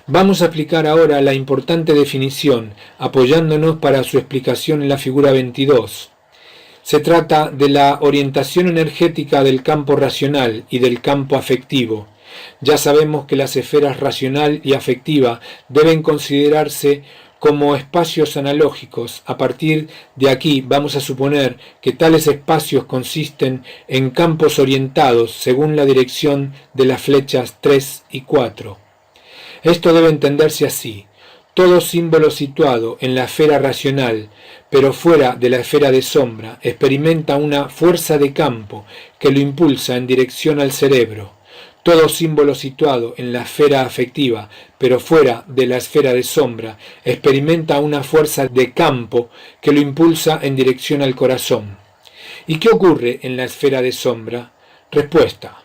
Vamos a aplicar ahora la importante definición, apoyándonos para su explicación en la figura 22. Se trata de la orientación energética del campo racional y del campo afectivo. Ya sabemos que las esferas racional y afectiva deben considerarse como espacios analógicos. A partir de aquí vamos a suponer que tales espacios consisten en campos orientados según la dirección de las flechas 3 y 4. Esto debe entenderse así. Todo símbolo situado en la esfera racional, pero fuera de la esfera de sombra, experimenta una fuerza de campo que lo impulsa en dirección al cerebro. Todo símbolo situado en la esfera afectiva, pero fuera de la esfera de sombra, experimenta una fuerza de campo que lo impulsa en dirección al corazón. ¿Y qué ocurre en la esfera de sombra? Respuesta.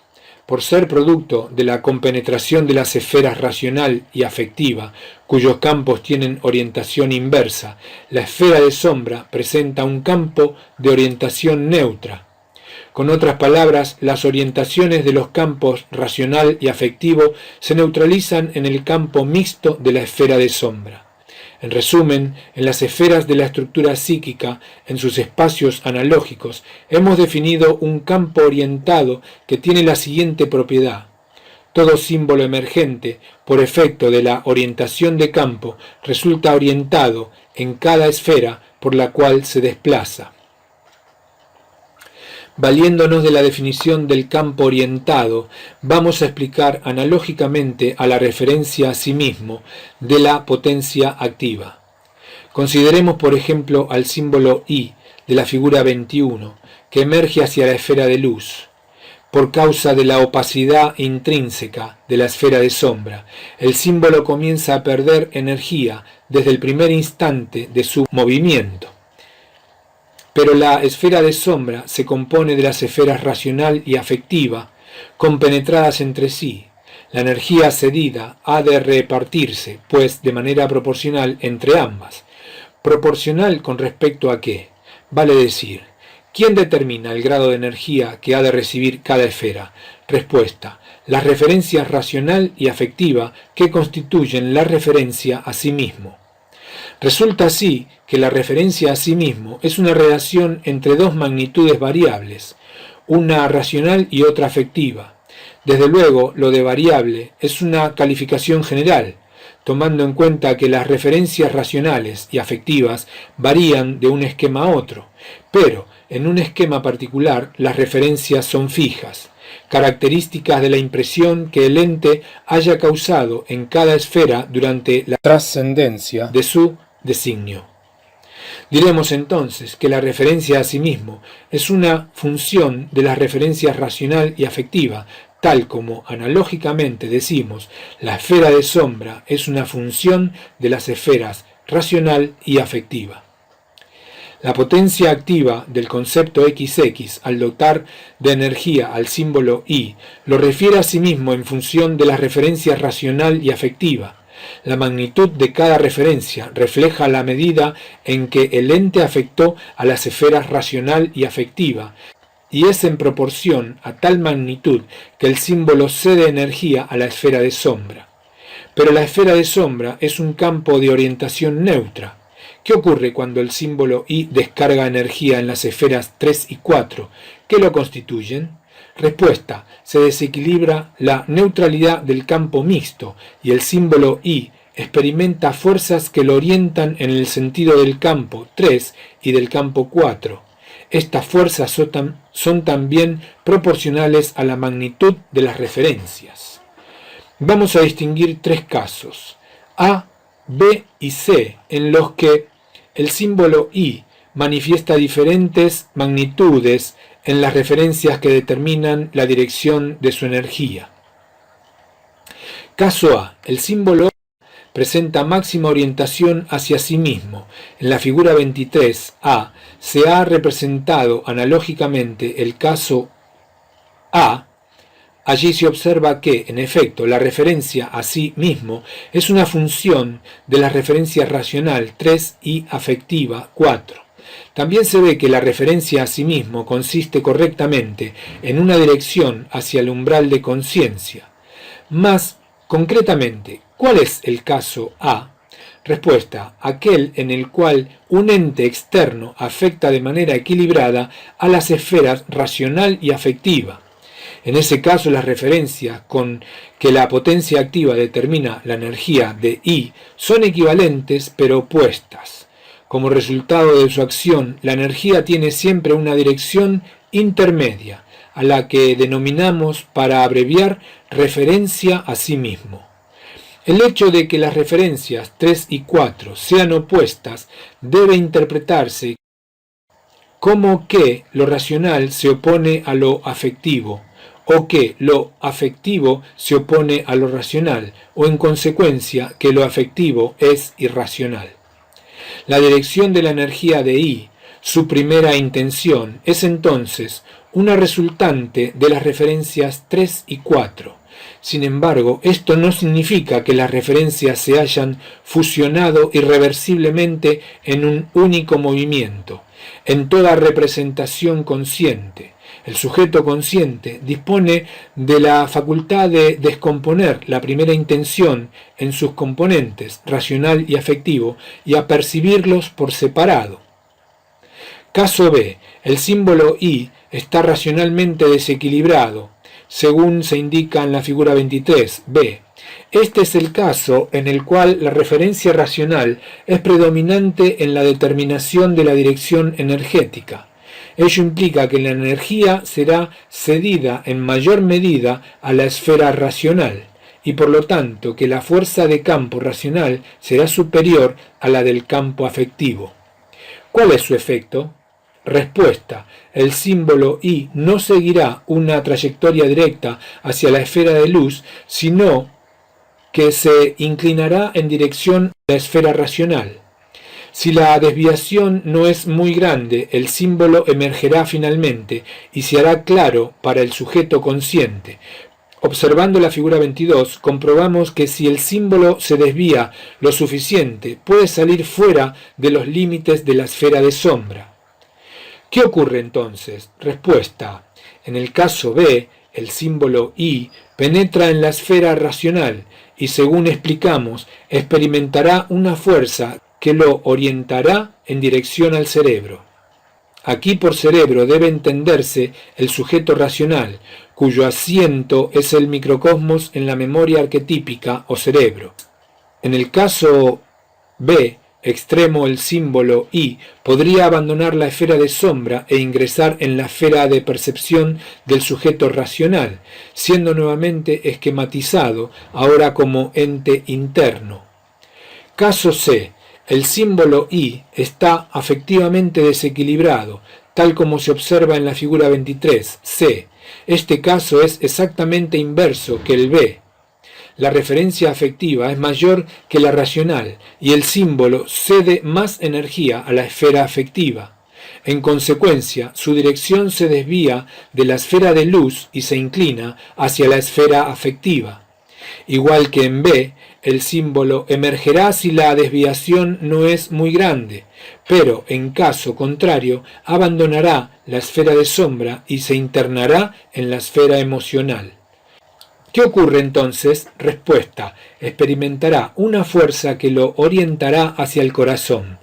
Por ser producto de la compenetración de las esferas racional y afectiva, cuyos campos tienen orientación inversa, la esfera de sombra presenta un campo de orientación neutra. Con otras palabras, las orientaciones de los campos racional y afectivo se neutralizan en el campo mixto de la esfera de sombra. En resumen, en las esferas de la estructura psíquica, en sus espacios analógicos, hemos definido un campo orientado que tiene la siguiente propiedad. Todo símbolo emergente, por efecto de la orientación de campo, resulta orientado en cada esfera por la cual se desplaza. Valiéndonos de la definición del campo orientado, vamos a explicar analógicamente a la referencia a sí mismo de la potencia activa. Consideremos, por ejemplo, al símbolo I de la figura 21, que emerge hacia la esfera de luz. Por causa de la opacidad intrínseca de la esfera de sombra, el símbolo comienza a perder energía desde el primer instante de su movimiento. Pero la esfera de sombra se compone de las esferas racional y afectiva, compenetradas entre sí. La energía cedida ha de repartirse, pues, de manera proporcional entre ambas. ¿Proporcional con respecto a qué? Vale decir, ¿quién determina el grado de energía que ha de recibir cada esfera? Respuesta, las referencias racional y afectiva que constituyen la referencia a sí mismo. Resulta así que la referencia a sí mismo es una relación entre dos magnitudes variables, una racional y otra afectiva. Desde luego, lo de variable es una calificación general, tomando en cuenta que las referencias racionales y afectivas varían de un esquema a otro, pero en un esquema particular las referencias son fijas, características de la impresión que el ente haya causado en cada esfera durante la trascendencia de su designio. Diremos entonces que la referencia a sí mismo es una función de las referencias racional y afectiva, tal como analógicamente decimos la esfera de sombra es una función de las esferas racional y afectiva. La potencia activa del concepto XX al dotar de energía al símbolo I lo refiere a sí mismo en función de las referencias racional y afectiva. La magnitud de cada referencia refleja la medida en que el ente afectó a las esferas racional y afectiva, y es en proporción a tal magnitud que el símbolo cede energía a la esfera de sombra. pero la esfera de sombra es un campo de orientación neutra. ¿Qué ocurre cuando el símbolo I descarga energía en las esferas 3 y 4? ¿Qué lo constituyen? Respuesta: se desequilibra la neutralidad del campo mixto y el símbolo I experimenta fuerzas que lo orientan en el sentido del campo 3 y del campo 4. Estas fuerzas son también proporcionales a la magnitud de las referencias. Vamos a distinguir tres casos, A, B y C, en los que el símbolo I manifiesta diferentes magnitudes en las referencias que determinan la dirección de su energía. Caso A. El símbolo I presenta máxima orientación hacia sí mismo. En la figura 23A se ha representado analógicamente el caso A. Allí se observa que, en efecto, la referencia a sí mismo es una función de la referencia racional 3 y afectiva 4. También se ve que la referencia a sí mismo consiste correctamente en una dirección hacia el umbral de conciencia. Más concretamente, ¿cuál es el caso A? Respuesta: aquel en el cual un ente externo afecta de manera equilibrada a las esferas racional y afectiva. En ese caso, las referencias con que la potencia activa determina la energía de I son equivalentes pero opuestas. Como resultado de su acción, la energía tiene siempre una dirección intermedia, a la que denominamos, para abreviar, referencia a sí mismo. El hecho de que las referencias 3 y 4 sean opuestas debe interpretarse como que lo racional se opone a lo afectivo, o que lo afectivo se opone a lo racional, o en consecuencia que lo afectivo es irracional. La dirección de la energía de I, su primera intención, es entonces una resultante de las referencias 3 y 4. Sin embargo, esto no significa que las referencias se hayan fusionado irreversiblemente en un único movimiento. En toda representación consciente, el sujeto consciente dispone de la facultad de descomponer la primera intención en sus componentes, racional y afectivo, y apercibirlos por separado. Caso B. El símbolo I está racionalmente desequilibrado, según se indica en la figura 23b. Este es el caso en el cual la referencia racional es predominante en la determinación de la dirección energética. Ello implica que la energía será cedida en mayor medida a la esfera racional, y por lo tanto que la fuerza de campo racional será superior a la del campo afectivo. ¿Cuál es su efecto? Respuesta: el símbolo I no seguirá una trayectoria directa hacia la esfera de luz, sino que se inclinará en dirección a la esfera racional. Si la desviación no es muy grande, el símbolo emergerá finalmente y se hará claro para el sujeto consciente. Observando la figura 22, comprobamos que si el símbolo se desvía lo suficiente, puede salir fuera de los límites de la esfera de sombra. ¿Qué ocurre entonces? Respuesta: en el caso B, el símbolo I penetra en la esfera racional y, según explicamos, experimentará una fuerza que lo orientará en dirección al cerebro. Aquí por cerebro debe entenderse el sujeto racional, cuyo asiento es el microcosmos en la memoria arquetípica o cerebro. En el caso B, extremo, el símbolo I podría abandonar la esfera de sombra e ingresar en la esfera de percepción del sujeto racional, siendo nuevamente esquematizado, ahora como ente interno. Caso C. El símbolo I está afectivamente desequilibrado, tal como se observa en la figura 23c. Este caso es exactamente inverso que el B. La referencia afectiva es mayor que la racional y el símbolo cede más energía a la esfera afectiva. En consecuencia, su dirección se desvía de la esfera de luz y se inclina hacia la esfera afectiva. Igual que en B, el símbolo emergerá si la desviación no es muy grande, pero en caso contrario abandonará la esfera de sombra y se internará en la esfera emocional. ¿Qué ocurre entonces? Respuesta: experimentará una fuerza que lo orientará hacia el corazón.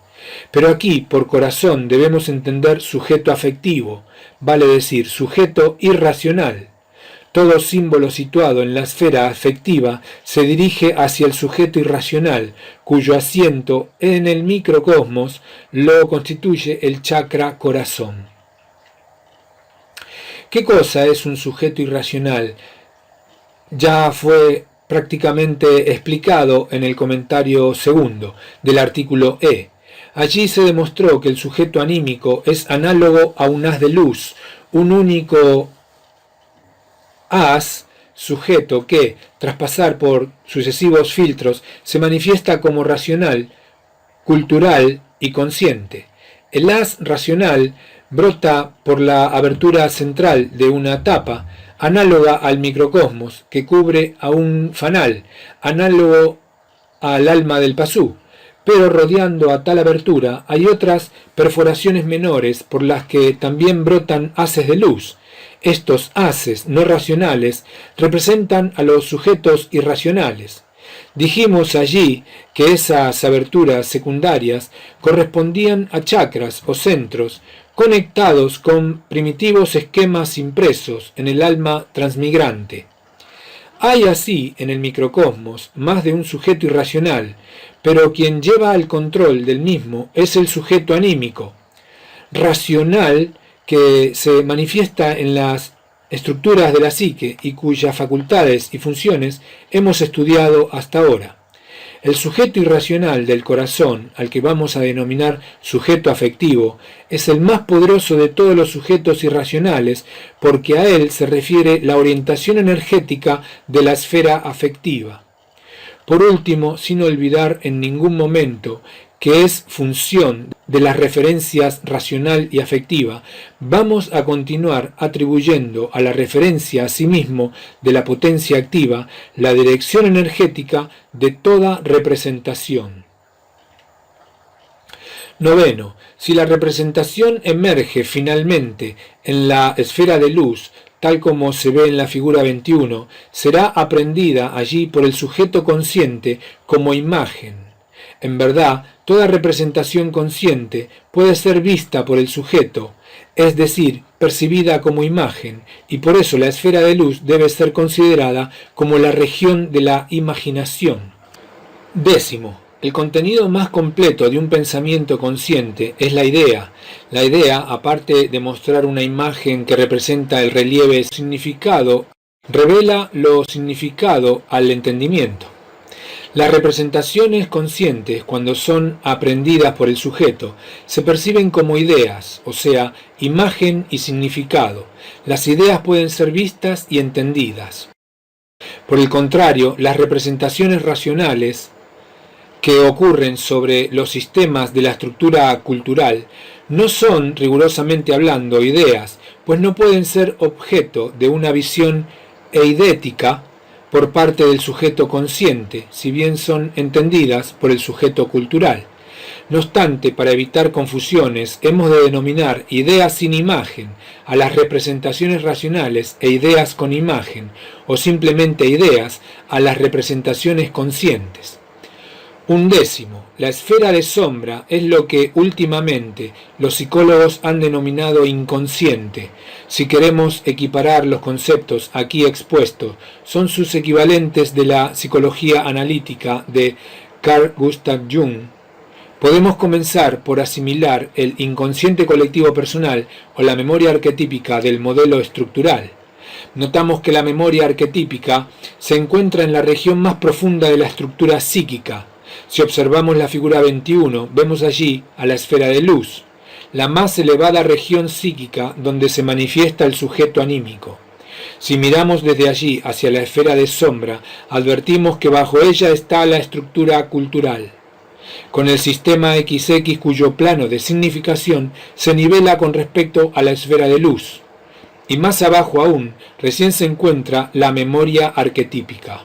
Pero aquí, por corazón, debemos entender sujeto afectivo, vale decir, sujeto irracional. Todo símbolo situado en la esfera afectiva se dirige hacia el sujeto irracional, cuyo asiento en el microcosmos lo constituye el chakra corazón. ¿Qué cosa es un sujeto irracional? Ya fue prácticamente explicado en el comentario segundo del artículo E. Allí se demostró que el sujeto anímico es análogo a un haz de luz, un único haz sujeto que, tras pasar por sucesivos filtros, se manifiesta como racional, cultural y consciente. El haz racional brota por la abertura central de una tapa, análoga al microcosmos, que cubre a un fanal, análogo al alma del pasú. Pero rodeando a tal abertura hay otras perforaciones menores por las que también brotan haces de luz. Estos haces no racionales representan a los sujetos irracionales. Dijimos allí que esas aberturas secundarias correspondían a chakras o centros conectados con primitivos esquemas impresos en el alma transmigrante. Hay así en el microcosmos más de un sujeto irracional, pero quien lleva el control del mismo es el sujeto anímico, racional, que se manifiesta en las estructuras de la psique y cuyas facultades y funciones hemos estudiado hasta ahora. El sujeto irracional del corazón, al que vamos a denominar sujeto afectivo, es el más poderoso de todos los sujetos irracionales porque a él se refiere la orientación energética de la esfera afectiva. Por último, sin olvidar en ningún momento que es función de las referencias racional y afectiva, vamos a continuar atribuyendo a la referencia a sí mismo de la potencia activa la dirección energética de toda representación. Noveno, si la representación emerge finalmente en la esfera de luz, tal como se ve en la figura 21, será aprendida allí por el sujeto consciente como imagen. En verdad, toda representación consciente puede ser vista por el sujeto, es decir, percibida como imagen, y por eso la esfera de luz debe ser considerada como la región de la imaginación. Décimo, el contenido más completo de un pensamiento consciente es la idea. La idea, aparte de mostrar una imagen que representa el relieve significado, revela lo significado al entendimiento. Las representaciones conscientes, cuando son aprendidas por el sujeto, se perciben como ideas, o sea, imagen y significado. Las ideas pueden ser vistas y entendidas. Por el contrario, las representaciones racionales que ocurren sobre los sistemas de la estructura cultural no son, rigurosamente hablando, ideas, pues no pueden ser objeto de una visión eidética por parte del sujeto consciente, si bien son entendidas por el sujeto cultural. No obstante, para evitar confusiones, hemos de denominar ideas sin imagen a las representaciones racionales e ideas con imagen, o simplemente ideas a las representaciones conscientes. 11. La esfera de sombra es lo que últimamente los psicólogos han denominado inconsciente. Si queremos equiparar los conceptos aquí expuestos, son sus equivalentes de la psicología analítica de Carl Gustav Jung. Podemos comenzar por asimilar el inconsciente colectivo personal o la memoria arquetípica del modelo estructural. Notamos que la memoria arquetípica se encuentra en la región más profunda de la estructura psíquica. Si observamos la figura 21, vemos allí a la esfera de luz, la más elevada región psíquica donde se manifiesta el sujeto anímico. Si miramos desde allí hacia la esfera de sombra, advertimos que bajo ella está la estructura cultural, con el sistema XX cuyo plano de significación se nivela con respecto a la esfera de luz. Y más abajo aún, recién se encuentra la memoria arquetípica.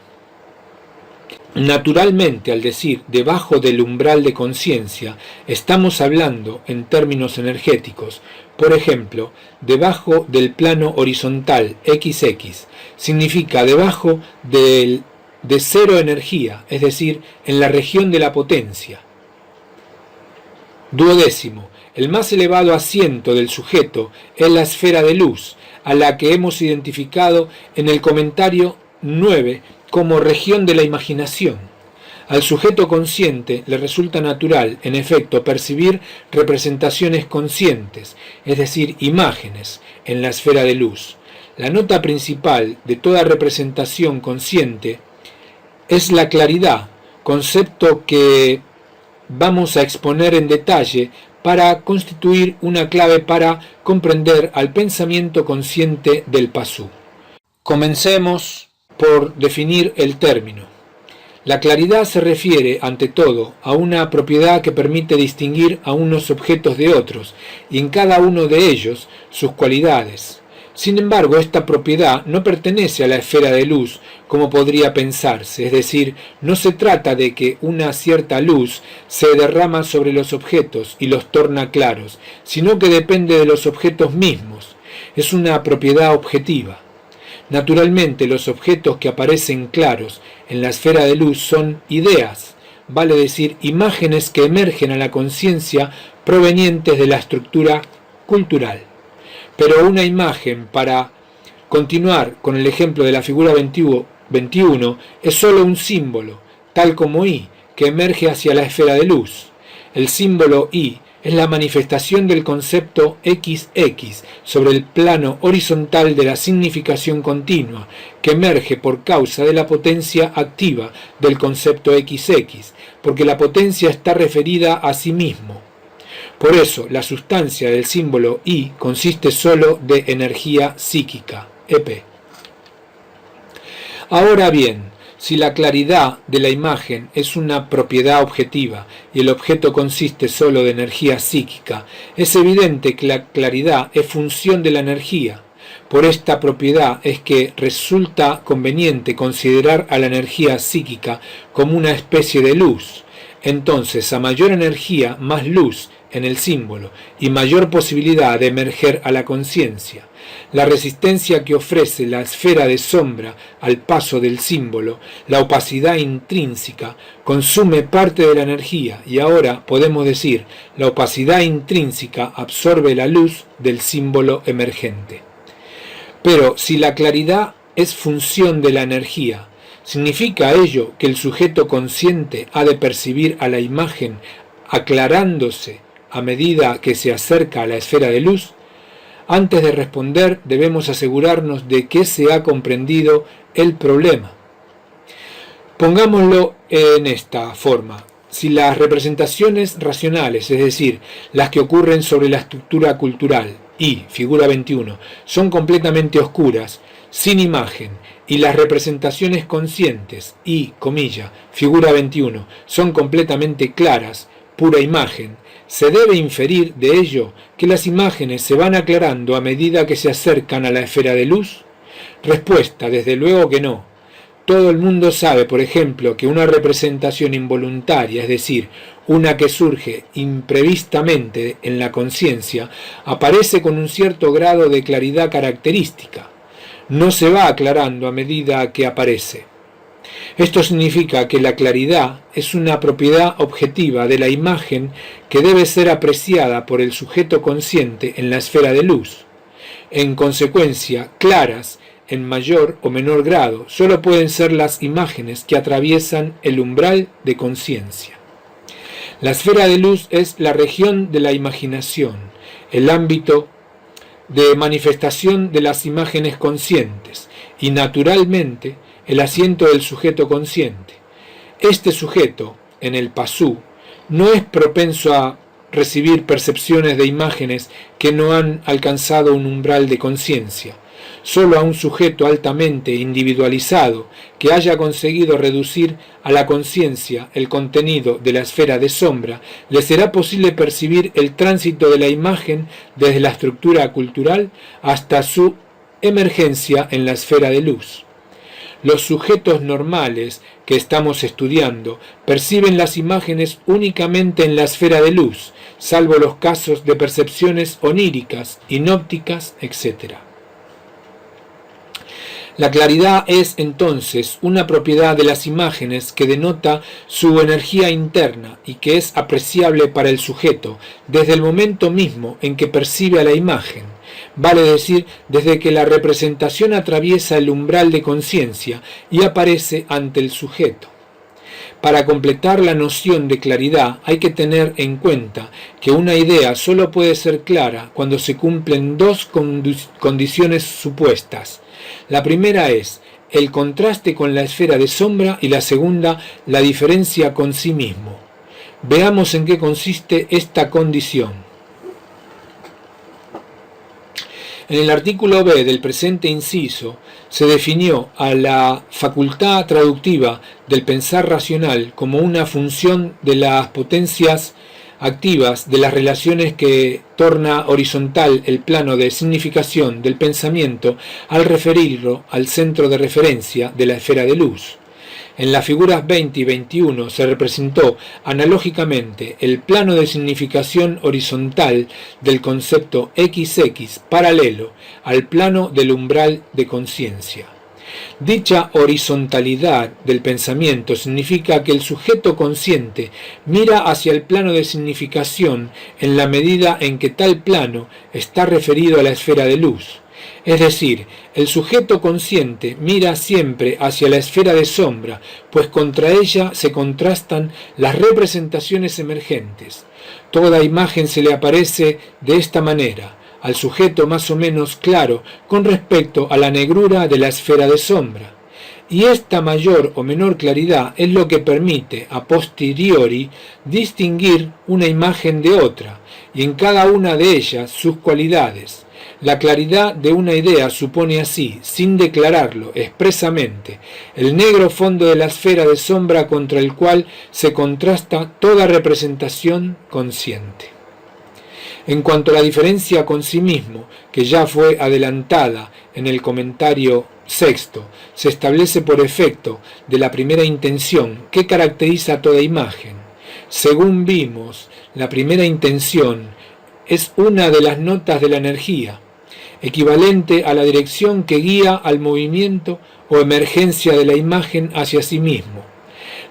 Naturalmente, al decir debajo del umbral de conciencia, estamos hablando en términos energéticos, Por ejemplo, debajo del plano horizontal XX significa debajo de cero energía, es decir, en la región de la potencia. Duodécimo, el más elevado asiento del sujeto es la esfera de luz, a la que hemos identificado en el comentario 9 como región de la imaginación. Al sujeto consciente le resulta natural, en efecto, percibir representaciones conscientes, es decir, imágenes, en la esfera de luz. La nota principal de toda representación consciente es la claridad, concepto que vamos a exponer en detalle para constituir una clave para comprender al pensamiento consciente del Pasú. Comencemos por definir el término. La claridad se refiere, ante todo, a una propiedad que permite distinguir a unos objetos de otros, y en cada uno de ellos sus cualidades. Sin embargo, esta propiedad no pertenece a la esfera de luz, como podría pensarse, es decir, no se trata de que una cierta luz se derrama sobre los objetos y los torna claros, sino que depende de los objetos mismos. Es una propiedad objetiva. Naturalmente, los objetos que aparecen claros en la esfera de luz son ideas, vale decir, imágenes que emergen a la conciencia provenientes de la estructura cultural. Pero una imagen, para continuar con el ejemplo de la figura 21, es sólo un símbolo, tal como I, que emerge hacia la esfera de luz. El símbolo I es la manifestación del concepto XX sobre el plano horizontal de la significación continua, que emerge por causa de la potencia activa del concepto XX, porque la potencia está referida a sí mismo. Por eso, la sustancia del símbolo I consiste sólo de energía psíquica, EP. Ahora bien, si la claridad de la imagen es una propiedad objetiva y el objeto consiste sólo de energía psíquica, es evidente que la claridad es función de la energía. Por esta propiedad es que resulta conveniente considerar a la energía psíquica como una especie de luz. Entonces, a mayor energía, más luz en el símbolo y mayor posibilidad de emerger a la conciencia. La resistencia que ofrece la esfera de sombra al paso del símbolo, la opacidad intrínseca, consume parte de la energía y ahora podemos decir, la opacidad intrínseca absorbe la luz del símbolo emergente. Pero si la claridad es función de la energía, ¿significa ello que el sujeto consciente ha de percibir a la imagen aclarándose a medida que se acerca a la esfera de luz? Antes de responder, debemos asegurarnos de que se ha comprendido el problema. Pongámoslo en esta forma. Si las representaciones racionales, es decir, las que ocurren sobre la estructura cultural, y figura 21, son completamente oscuras, sin imagen, y las representaciones conscientes, y, comilla, figura 21, son completamente claras, pura imagen, ¿se debe inferir de ello que las imágenes se van aclarando a medida que se acercan a la esfera de luz? Respuesta, desde luego que no. Todo el mundo sabe, por ejemplo, que una representación involuntaria, es decir, una que surge imprevistamente en la conciencia, aparece con un cierto grado de claridad característica. No se va aclarando a medida que aparece. Esto significa que la claridad es una propiedad objetiva de la imagen que debe ser apreciada por el sujeto consciente en la esfera de luz. En consecuencia, claras, en mayor o menor grado, solo pueden ser las imágenes que atraviesan el umbral de conciencia. La esfera de luz es la región de la imaginación, el ámbito de manifestación de las imágenes conscientes y, naturalmente, el asiento del sujeto consciente. Este sujeto, en el Pasú, no es propenso a recibir percepciones de imágenes que no han alcanzado un umbral de conciencia. Solo a un sujeto altamente individualizado que haya conseguido reducir a la conciencia el contenido de la esfera de sombra, le será posible percibir el tránsito de la imagen desde la estructura cultural hasta su emergencia en la esfera de luz. los sujetos normales que estamos estudiando perciben las imágenes únicamente en la esfera de luz, salvo los casos de percepciones oníricas, hinópticas, etc. La claridad es entonces una propiedad de las imágenes que denota su energía interna y que es apreciable para el sujeto desde el momento mismo en que percibe a la imagen, vale decir, desde que la representación atraviesa el umbral de conciencia y aparece ante el sujeto. Para completar la noción de claridad hay que tener en cuenta que una idea solo puede ser clara cuando se cumplen dos condiciones supuestas. La primera es el contraste con la esfera de sombra y la segunda, la diferencia con sí mismo. Veamos en qué consiste esta condición. En el artículo B del presente inciso se definió a la facultad traductiva del pensar racional como una función de las potencias activas de las relaciones que torna horizontal el plano de significación del pensamiento al referirlo al centro de referencia de la esfera de luz. En las figuras 20 y 21 se representó analógicamente el plano de significación horizontal del concepto XX paralelo al plano del umbral de conciencia. Dicha horizontalidad del pensamiento significa que el sujeto consciente mira hacia el plano de significación en la medida en que tal plano está referido a la esfera de luz. Es decir, el sujeto consciente mira siempre hacia la esfera de sombra, pues contra ella se contrastan las representaciones emergentes. Toda imagen se le aparece de esta manera al sujeto más o menos claro con respecto a la negrura de la esfera de sombra. Y esta mayor o menor claridad es lo que permite a posteriori distinguir una imagen de otra, y en cada una de ellas sus cualidades. La claridad de una idea supone así, sin declararlo expresamente, el negro fondo de la esfera de sombra contra el cual se contrasta toda representación consciente. En cuanto a la diferencia con sí mismo, que ya fue adelantada en el comentario sexto, se establece por efecto de la primera intención que caracteriza toda imagen. Según vimos, la primera intención es una de las notas de la energía, equivalente a la dirección que guía al movimiento o emergencia de la imagen hacia sí mismo.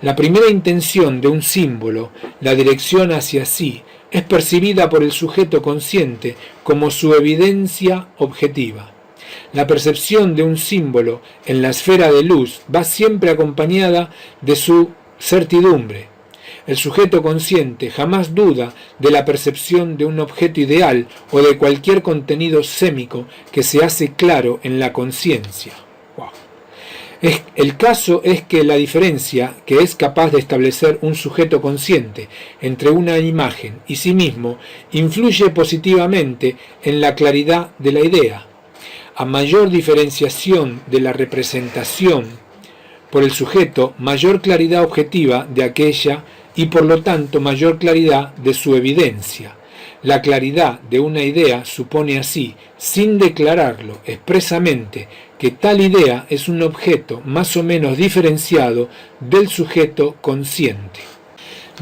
La primera intención de un símbolo, la dirección hacia sí, es percibida por el sujeto consciente como su evidencia objetiva. La percepción de un símbolo en la esfera de luz va siempre acompañada de su certidumbre. El sujeto consciente jamás duda de la percepción de un objeto ideal o de cualquier contenido sémico que se hace claro en la conciencia. El caso es que la diferencia que es capaz de establecer un sujeto consciente entre una imagen y sí mismo influye positivamente en la claridad de la idea. A mayor diferenciación de la representación por el sujeto, mayor claridad objetiva de aquella y por lo tanto mayor claridad de su evidencia. La claridad de una idea supone así, sin declararlo expresamente, que tal idea es un objeto más o menos diferenciado del sujeto consciente.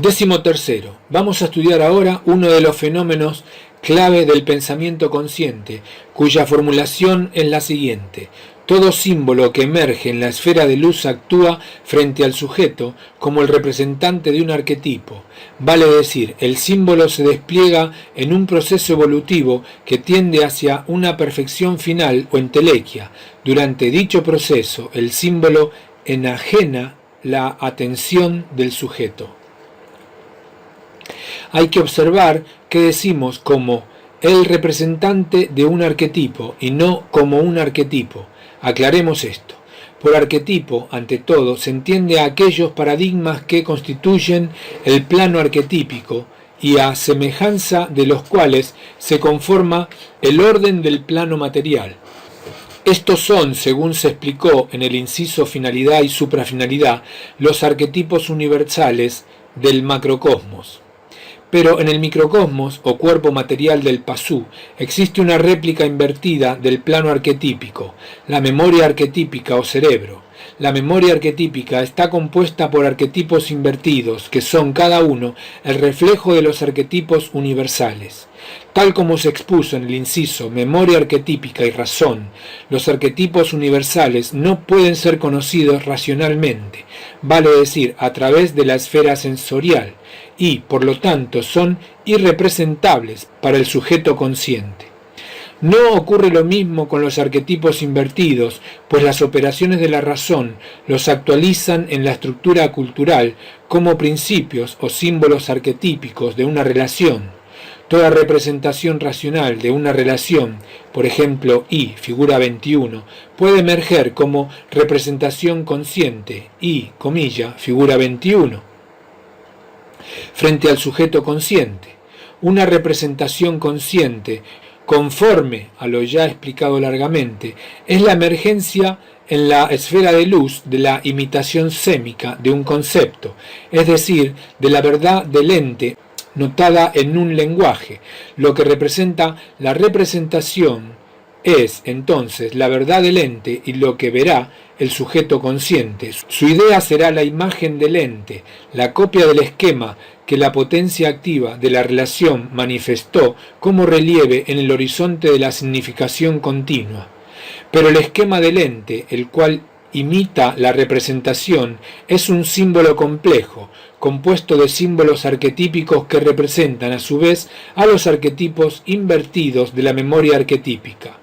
13. Vamos a estudiar ahora uno de los fenómenos clave del pensamiento consciente, cuya formulación es la siguiente. Todo símbolo que emerge en la esfera de luz actúa frente al sujeto como el representante de un arquetipo. Vale decir, el símbolo se despliega en un proceso evolutivo que tiende hacia una perfección final o entelequia. Durante dicho proceso, el símbolo enajena la atención del sujeto. Hay que observar que decimos como el representante de un arquetipo y no como un arquetipo. Aclaremos esto. Por arquetipo, ante todo, se entiende a aquellos paradigmas que constituyen el plano arquetípico y a semejanza de los cuales se conforma el orden del plano material. Estos son, según se explicó en el inciso finalidad y suprafinalidad, los arquetipos universales del macrocosmos. Pero en el microcosmos, o cuerpo material del Pasú, existe una réplica invertida del plano arquetípico, la memoria arquetípica o cerebro. La memoria arquetípica está compuesta por arquetipos invertidos, que son cada uno el reflejo de los arquetipos universales. Tal como se expuso en el inciso memoria arquetípica y razón, los arquetipos universales no pueden ser conocidos racionalmente, vale decir, a través de la esfera sensorial, y, por lo tanto, son irrepresentables para el sujeto consciente. No ocurre lo mismo con los arquetipos invertidos, pues las operaciones de la razón los actualizan en la estructura cultural como principios o símbolos arquetípicos de una relación. Toda representación racional de una relación, por ejemplo, I, figura 21, puede emerger como representación consciente, I, comilla, figura 21, frente al sujeto consciente. Una representación consciente, conforme a lo ya explicado largamente, es la emergencia en la esfera de luz de la imitación sémica de un concepto, es decir, de la verdad del ente notada en un lenguaje. Lo que representa la representación es, entonces, la verdad del ente y lo que verá el sujeto consciente. Su idea será la imagen del ente, la copia del esquema que la potencia activa de la relación manifestó como relieve en el horizonte de la significación continua. Pero el esquema del ente, el cual imita la representación, es un símbolo complejo, compuesto de símbolos arquetípicos que representan a su vez a los arquetipos invertidos de la memoria arquetípica.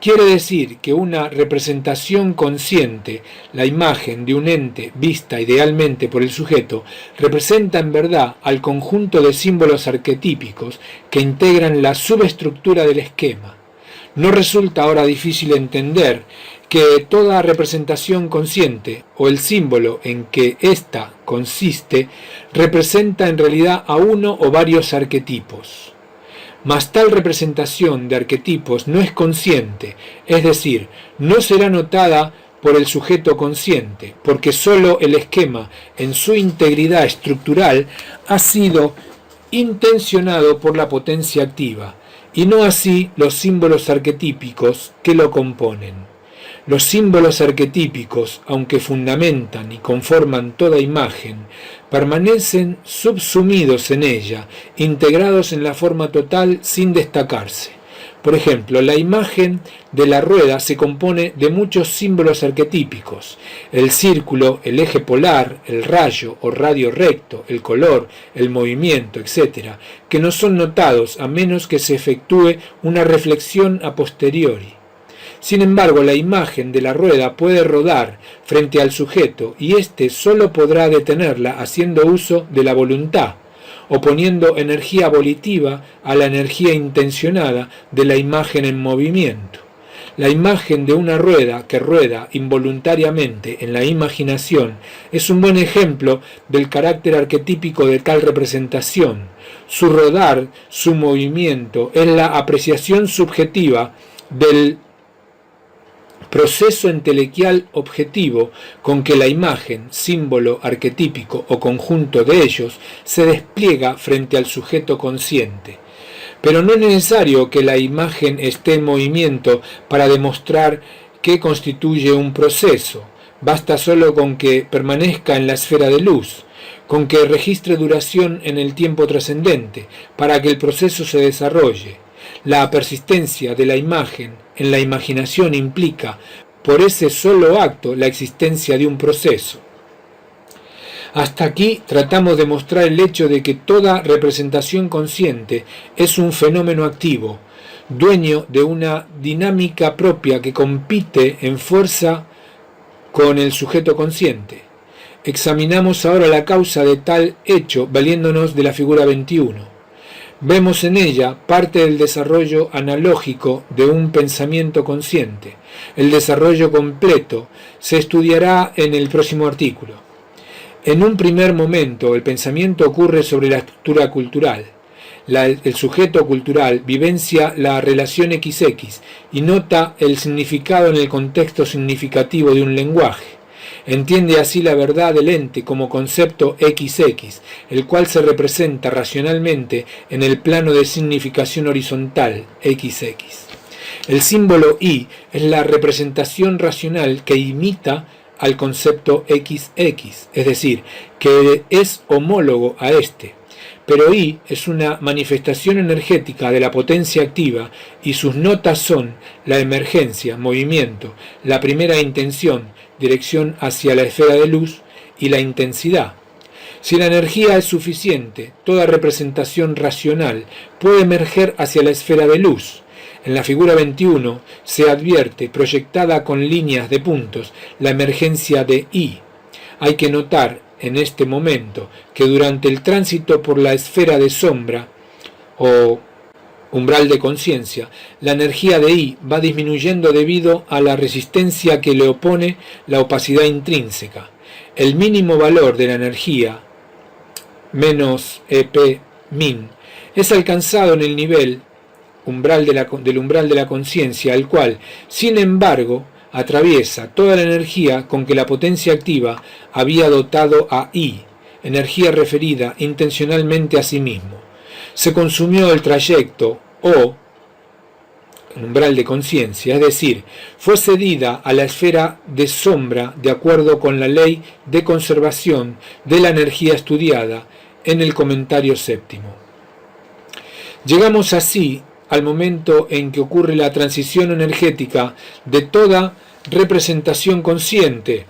Quiere decir que una representación consciente, la imagen de un ente vista idealmente por el sujeto, representa en verdad al conjunto de símbolos arquetípicos que integran la subestructura del esquema. No resulta ahora difícil entender que toda representación consciente, o el símbolo en que ésta consiste, representa en realidad a uno o varios arquetipos. Mas tal representación de arquetipos no es consciente, es decir, no será notada por el sujeto consciente, porque sólo el esquema en su integridad estructural ha sido intencionado por la potencia activa, y no así los símbolos arquetípicos que lo componen. Los símbolos arquetípicos, aunque fundamentan y conforman toda imagen, permanecen subsumidos en ella, integrados en la forma total sin destacarse. Por ejemplo, la imagen de la rueda se compone de muchos símbolos arquetípicos: el círculo, el eje polar, el rayo o radio recto, el color, el movimiento, etc., que no son notados a menos que se efectúe una reflexión a posteriori. Sin embargo, la imagen de la rueda puede rodar frente al sujeto y éste sólo podrá detenerla haciendo uso de la voluntad, o poniendo energía volitiva a la energía intencionada de la imagen en movimiento. La imagen de una rueda que rueda involuntariamente en la imaginación es un buen ejemplo del carácter arquetípico de tal representación. Su rodar, su movimiento, es la apreciación subjetiva del proceso entelequial objetivo con que la imagen, símbolo arquetípico o conjunto de ellos se despliega frente al sujeto consciente. Pero no es necesario que la imagen esté en movimiento para demostrar que constituye un proceso. Basta solo con que permanezca en la esfera de luz, con que registre duración en el tiempo trascendente, para que el proceso se desarrolle. La persistencia de la imagen en la imaginación implica, por ese solo acto, la existencia de un proceso. Hasta aquí tratamos de mostrar el hecho de que toda representación consciente es un fenómeno activo, dueño de una dinámica propia que compite en fuerza con el sujeto consciente. Examinamos ahora la causa de tal hecho valiéndonos de la figura 21. Vemos en ella parte del desarrollo analógico de un pensamiento consciente. El desarrollo completo se estudiará en el próximo artículo. En un primer momento, el pensamiento ocurre sobre la estructura cultural. El sujeto cultural vivencia la relación XX y nota el significado en el contexto significativo de un lenguaje. Entiende así la verdad del ente como concepto XX, el cual se representa racionalmente en el plano de significación horizontal, XX. El símbolo I es la representación racional que imita al concepto XX, es decir, que es homólogo a este. Pero I es una manifestación energética de la potencia activa y sus notas son la emergencia, movimiento, la primera intención, dirección hacia la esfera de luz y la intensidad. Si la energía es suficiente, toda representación racional puede emerger hacia la esfera de luz. En la figura 21 se advierte, proyectada con líneas de puntos, la emergencia de I. Hay que notar en este momento que durante el tránsito por la esfera de sombra o umbral de conciencia, la energía de I va disminuyendo debido a la resistencia que le opone la opacidad intrínseca. El mínimo valor de la energía, menos EP min, es alcanzado en el nivel del umbral de la conciencia, el cual, sin embargo, atraviesa toda la energía con que la potencia activa había dotado a I, energía referida intencionalmente a sí mismo. Se consumió el trayecto o umbral de conciencia, es decir, fue cedida a la esfera de sombra de acuerdo con la ley de conservación de la energía estudiada en el comentario séptimo. Llegamos así al momento en que ocurre la transición energética de toda representación consciente,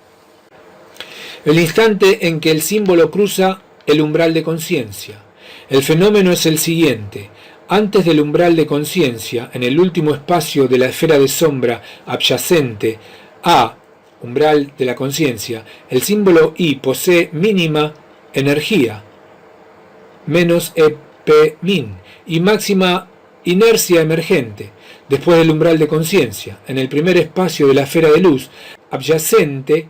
el instante en que el símbolo cruza el umbral de conciencia. El fenómeno es el siguiente: antes del umbral de conciencia, en el último espacio de la esfera de sombra adyacente a umbral de la conciencia, el símbolo I posee mínima energía, menos EP min, y máxima inercia emergente. Después del umbral de conciencia, en el primer espacio de la esfera de luz adyacente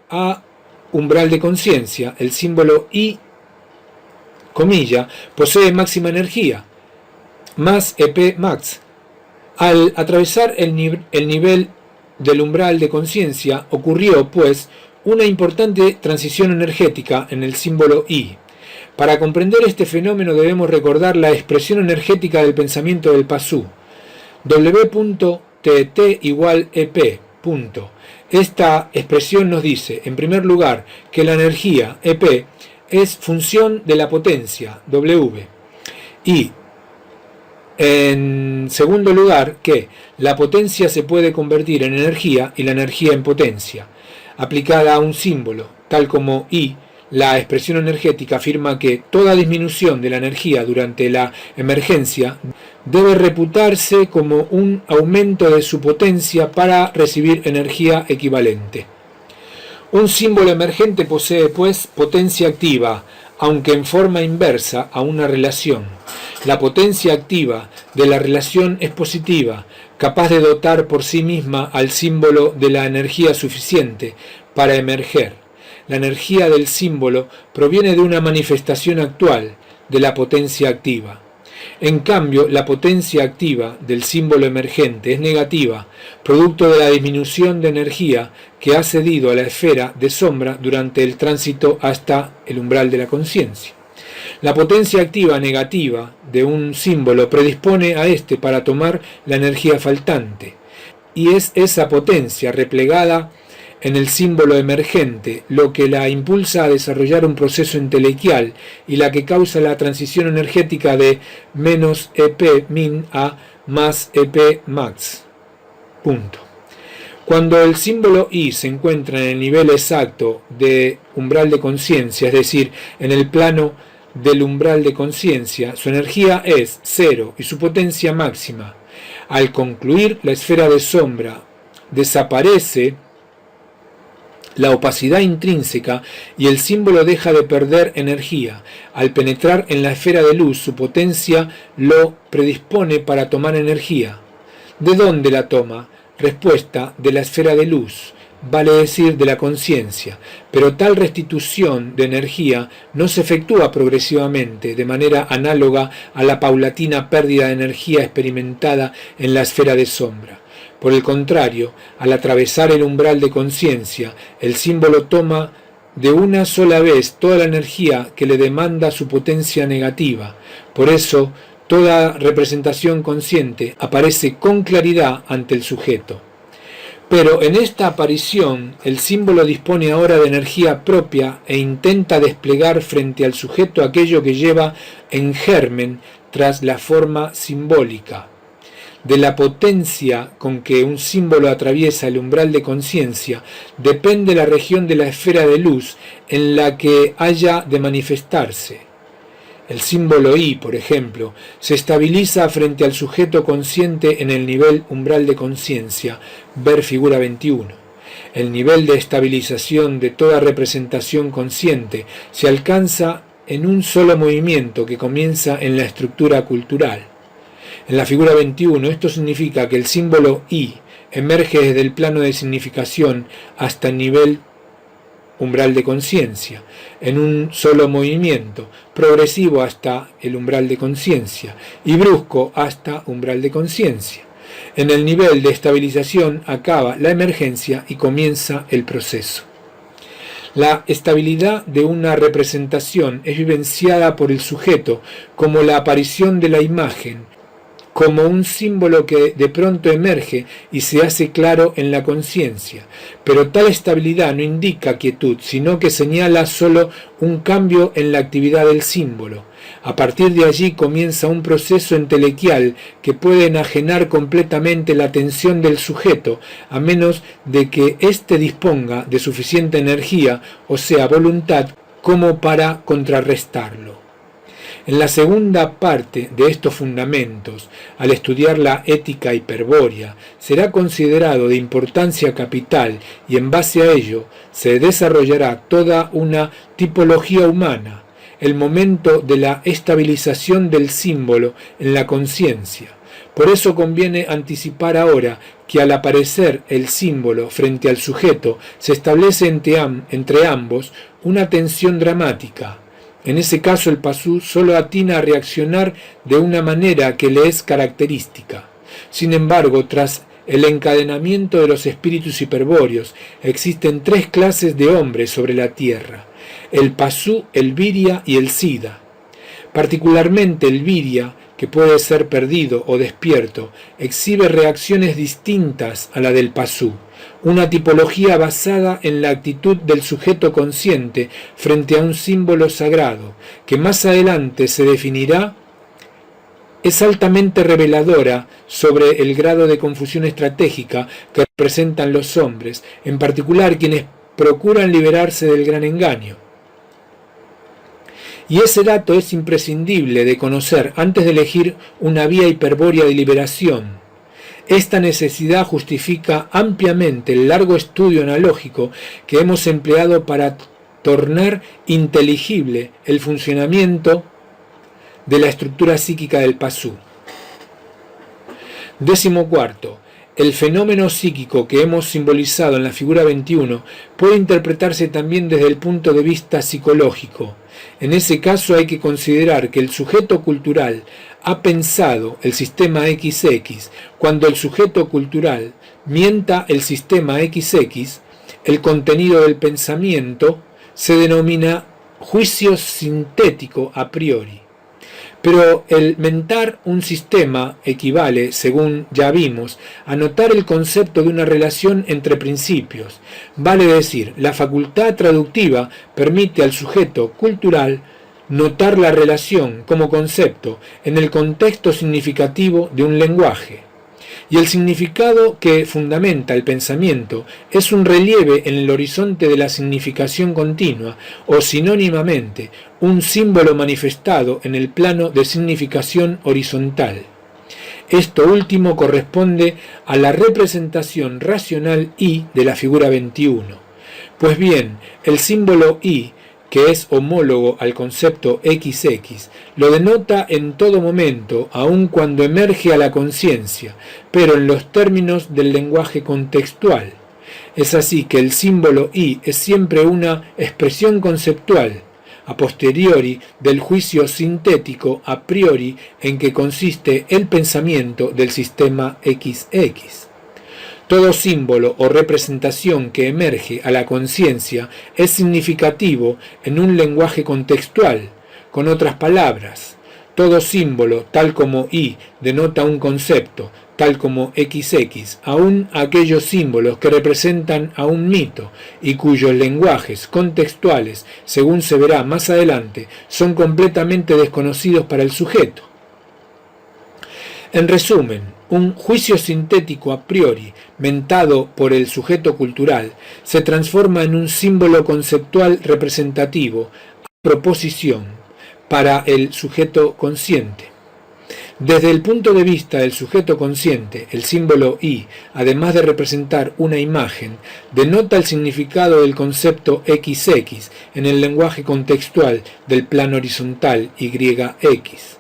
a umbral de conciencia, el símbolo I, comilla, posee máxima energía, más EP max. Al atravesar el nivel del umbral de conciencia, ocurrió, pues, una importante transición energética en el símbolo I. Para comprender este fenómeno debemos recordar la expresión energética del pensamiento del Pasú. W.TT igual EP. Esta expresión nos dice, en primer lugar, que la energía EP es función de la potencia W. Y, en segundo lugar, que la potencia se puede convertir en energía y la energía en potencia. Aplicada a un símbolo, tal como I, la expresión energética afirma que toda disminución de la energía durante la emergencia debe reputarse como un aumento de su potencia para recibir energía equivalente. Un símbolo emergente posee, pues, potencia activa, aunque en forma inversa a una relación. La potencia activa de la relación es positiva, capaz de dotar por sí misma al símbolo de la energía suficiente para emerger. La energía del símbolo proviene de una manifestación actual de la potencia activa. En cambio, la potencia activa del símbolo emergente es negativa, producto de la disminución de energía que ha cedido a la esfera de sombra durante el tránsito hasta el umbral de la conciencia. La potencia activa negativa de un símbolo predispone a éste para tomar la energía faltante, y es esa potencia replegada en el símbolo emergente lo que la impulsa a desarrollar un proceso entelequial y la que causa la transición energética de menos EP min a más EP max. Punto. Cuando el símbolo I se encuentra en el nivel exacto de umbral de conciencia, es decir, en el plano del umbral de conciencia, su energía es 0 y su potencia máxima. Al concluir la esfera de sombra, desaparece la opacidad intrínseca y el símbolo deja de perder energía. Al penetrar en la esfera de luz, su potencia lo predispone para tomar energía. ¿De dónde la toma? Respuesta: de la esfera de luz, vale decir de la conciencia, pero tal restitución de energía no se efectúa progresivamente, de manera análoga a la paulatina pérdida de energía experimentada en la esfera de sombra. Por el contrario, al atravesar el umbral de conciencia, el símbolo toma de una sola vez toda la energía que le demanda su potencia negativa. Por eso, toda representación consciente aparece con claridad ante el sujeto. Pero en esta aparición, el símbolo dispone ahora de energía propia e intenta desplegar frente al sujeto aquello que lleva en germen tras la forma simbólica. De la potencia con que un símbolo atraviesa el umbral de conciencia depende la región de la esfera de luz en la que haya de manifestarse. El símbolo I, por ejemplo, se estabiliza frente al sujeto consciente en el nivel umbral de conciencia, ver figura 21. El nivel de estabilización de toda representación consciente se alcanza en un solo movimiento que comienza en la estructura cultural. En la figura 21, esto significa que el símbolo I emerge desde el plano de significación hasta el nivel umbral de conciencia, en un solo movimiento, progresivo hasta el umbral de conciencia y brusco hasta umbral de conciencia. En el nivel de estabilización acaba la emergencia y comienza el proceso. La estabilidad de una representación es vivenciada por el sujeto como la aparición de la imagen, como un símbolo que de pronto emerge y se hace claro en la conciencia. Pero tal estabilidad no indica quietud, sino que señala solo un cambio en la actividad del símbolo. A partir de allí comienza un proceso entelequial que puede enajenar completamente la atención del sujeto, a menos de que éste disponga de suficiente energía, o sea, voluntad, como para contrarrestarlo. En la segunda parte de estos fundamentos, al estudiar la ética hiperbórea, será considerado de importancia capital y en base a ello se desarrollará toda una tipología humana, el momento de la estabilización del símbolo en la conciencia. Por eso conviene anticipar ahora que al aparecer el símbolo frente al sujeto se establece entre ambos una tensión dramática. En ese caso el pasú solo atina a reaccionar de una manera que le es característica. Sin embargo, tras el encadenamiento de los espíritus hiperbóreos, existen tres clases de hombres sobre la tierra: el pasú, el virya y el siddha. Particularmente el virya, que puede ser perdido o despierto, exhibe reacciones distintas a la del pasú, una tipología basada en la actitud del sujeto consciente frente a un símbolo sagrado, que más adelante se definirá, es altamente reveladora sobre el grado de confusión estratégica que representan los hombres, en particular quienes procuran liberarse del gran engaño. Y ese dato es imprescindible de conocer antes de elegir una vía hiperbórea de liberación. Esta necesidad justifica ampliamente el largo estudio analógico que hemos empleado para tornar inteligible el funcionamiento de la estructura psíquica del pasú. 14. El fenómeno psíquico que hemos simbolizado en la figura 21 puede interpretarse también desde el punto de vista psicológico. En ese caso hay que considerar que el sujeto cultural ha pensado el sistema XX. Cuando el sujeto cultural mienta el sistema XX, el contenido del pensamiento se denomina juicio sintético a priori. Pero el mentar un sistema equivale, según ya vimos, a notar el concepto de una relación entre principios. Vale decir, la facultad traductiva permite al sujeto cultural notar la relación como concepto en el contexto significativo de un lenguaje. Y el significado que fundamenta el pensamiento es un relieve en el horizonte de la significación continua, o sinónimamente, un símbolo manifestado en el plano de significación horizontal. Esto último corresponde a la representación racional I de la figura 21. Pues bien, el símbolo I, que es homólogo al concepto XX, lo denota en todo momento, aun cuando emerge a la conciencia, pero en los términos del lenguaje contextual. Es así que el símbolo I es siempre una expresión conceptual, a posteriori del juicio sintético a priori en que consiste el pensamiento del sistema XX. Todo símbolo o representación que emerge a la conciencia es significativo en un lenguaje contextual. Con otras palabras, todo símbolo, tal como I, denota un concepto, tal como XX, aún aquellos símbolos que representan a un mito y cuyos lenguajes contextuales, según se verá más adelante, son completamente desconocidos para el sujeto. En resumen, un juicio sintético a priori, mentado por el sujeto cultural, se transforma en un símbolo conceptual representativo, a proposición, para el sujeto consciente. Desde el punto de vista del sujeto consciente, el símbolo I, además de representar una imagen, denota el significado del concepto XX en el lenguaje contextual del plano horizontal YX.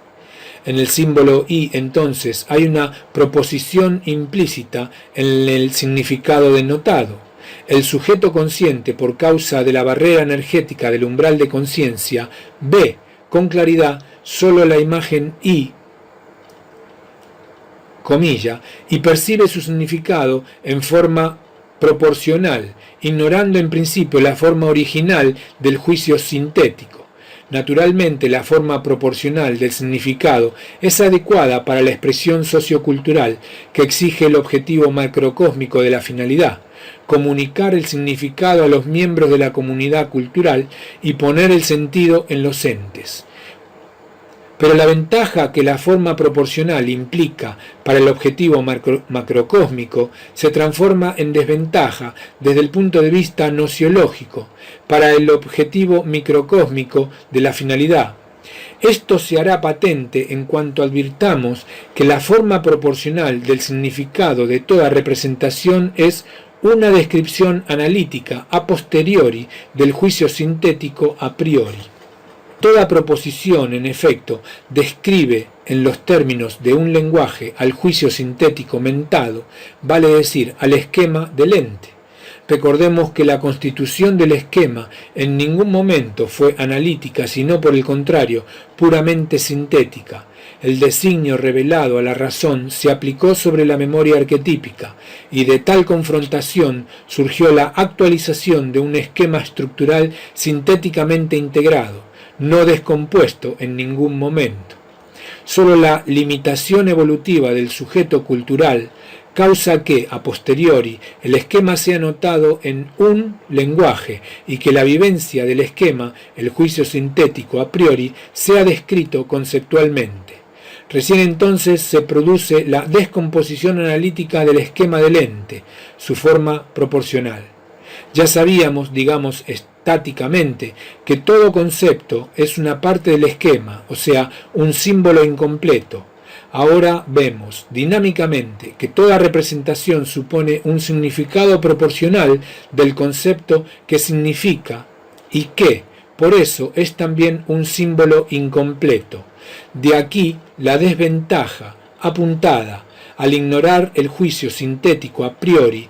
En el símbolo I, entonces, hay una proposición implícita en el significado denotado. El sujeto consciente, por causa de la barrera energética del umbral de conciencia, ve con claridad solo la imagen I, comilla, y percibe su significado en forma proporcional, ignorando en principio la forma original del juicio sintético. Naturalmente, la forma proporcional del significado es adecuada para la expresión sociocultural que exige el objetivo macrocósmico de la finalidad, comunicar el significado a los miembros de la comunidad cultural y poner el sentido en los entes. Pero la ventaja que la forma proporcional implica para el objetivo macrocósmico se transforma en desventaja desde el punto de vista nociológico para el objetivo microcósmico de la finalidad. Esto se hará patente en cuanto advirtamos que la forma proporcional del significado de toda representación es una descripción analítica a posteriori del juicio sintético a priori. Toda proposición, en efecto, describe en los términos de un lenguaje al juicio sintético mentado, vale decir, al esquema del ente. Recordemos que la constitución del esquema en ningún momento fue analítica, sino por el contrario, puramente sintética. El designio revelado a la razón se aplicó sobre la memoria arquetípica, y de tal confrontación surgió la actualización de un esquema estructural sintéticamente integrado, no descompuesto en ningún momento. Solo la limitación evolutiva del sujeto cultural causa que, a posteriori, el esquema sea notado en un lenguaje y que la vivencia del esquema, el juicio sintético a priori, sea descrito conceptualmente. Recién entonces se produce la descomposición analítica del esquema del ente, su forma proporcional. Ya sabíamos, digamos, estáticamente, que todo concepto es una parte del esquema, o sea, un símbolo incompleto. Ahora vemos dinámicamente que toda representación supone un significado proporcional del concepto que significa y que, por eso, es también un símbolo incompleto. De aquí la desventaja apuntada al ignorar el juicio sintético a priori.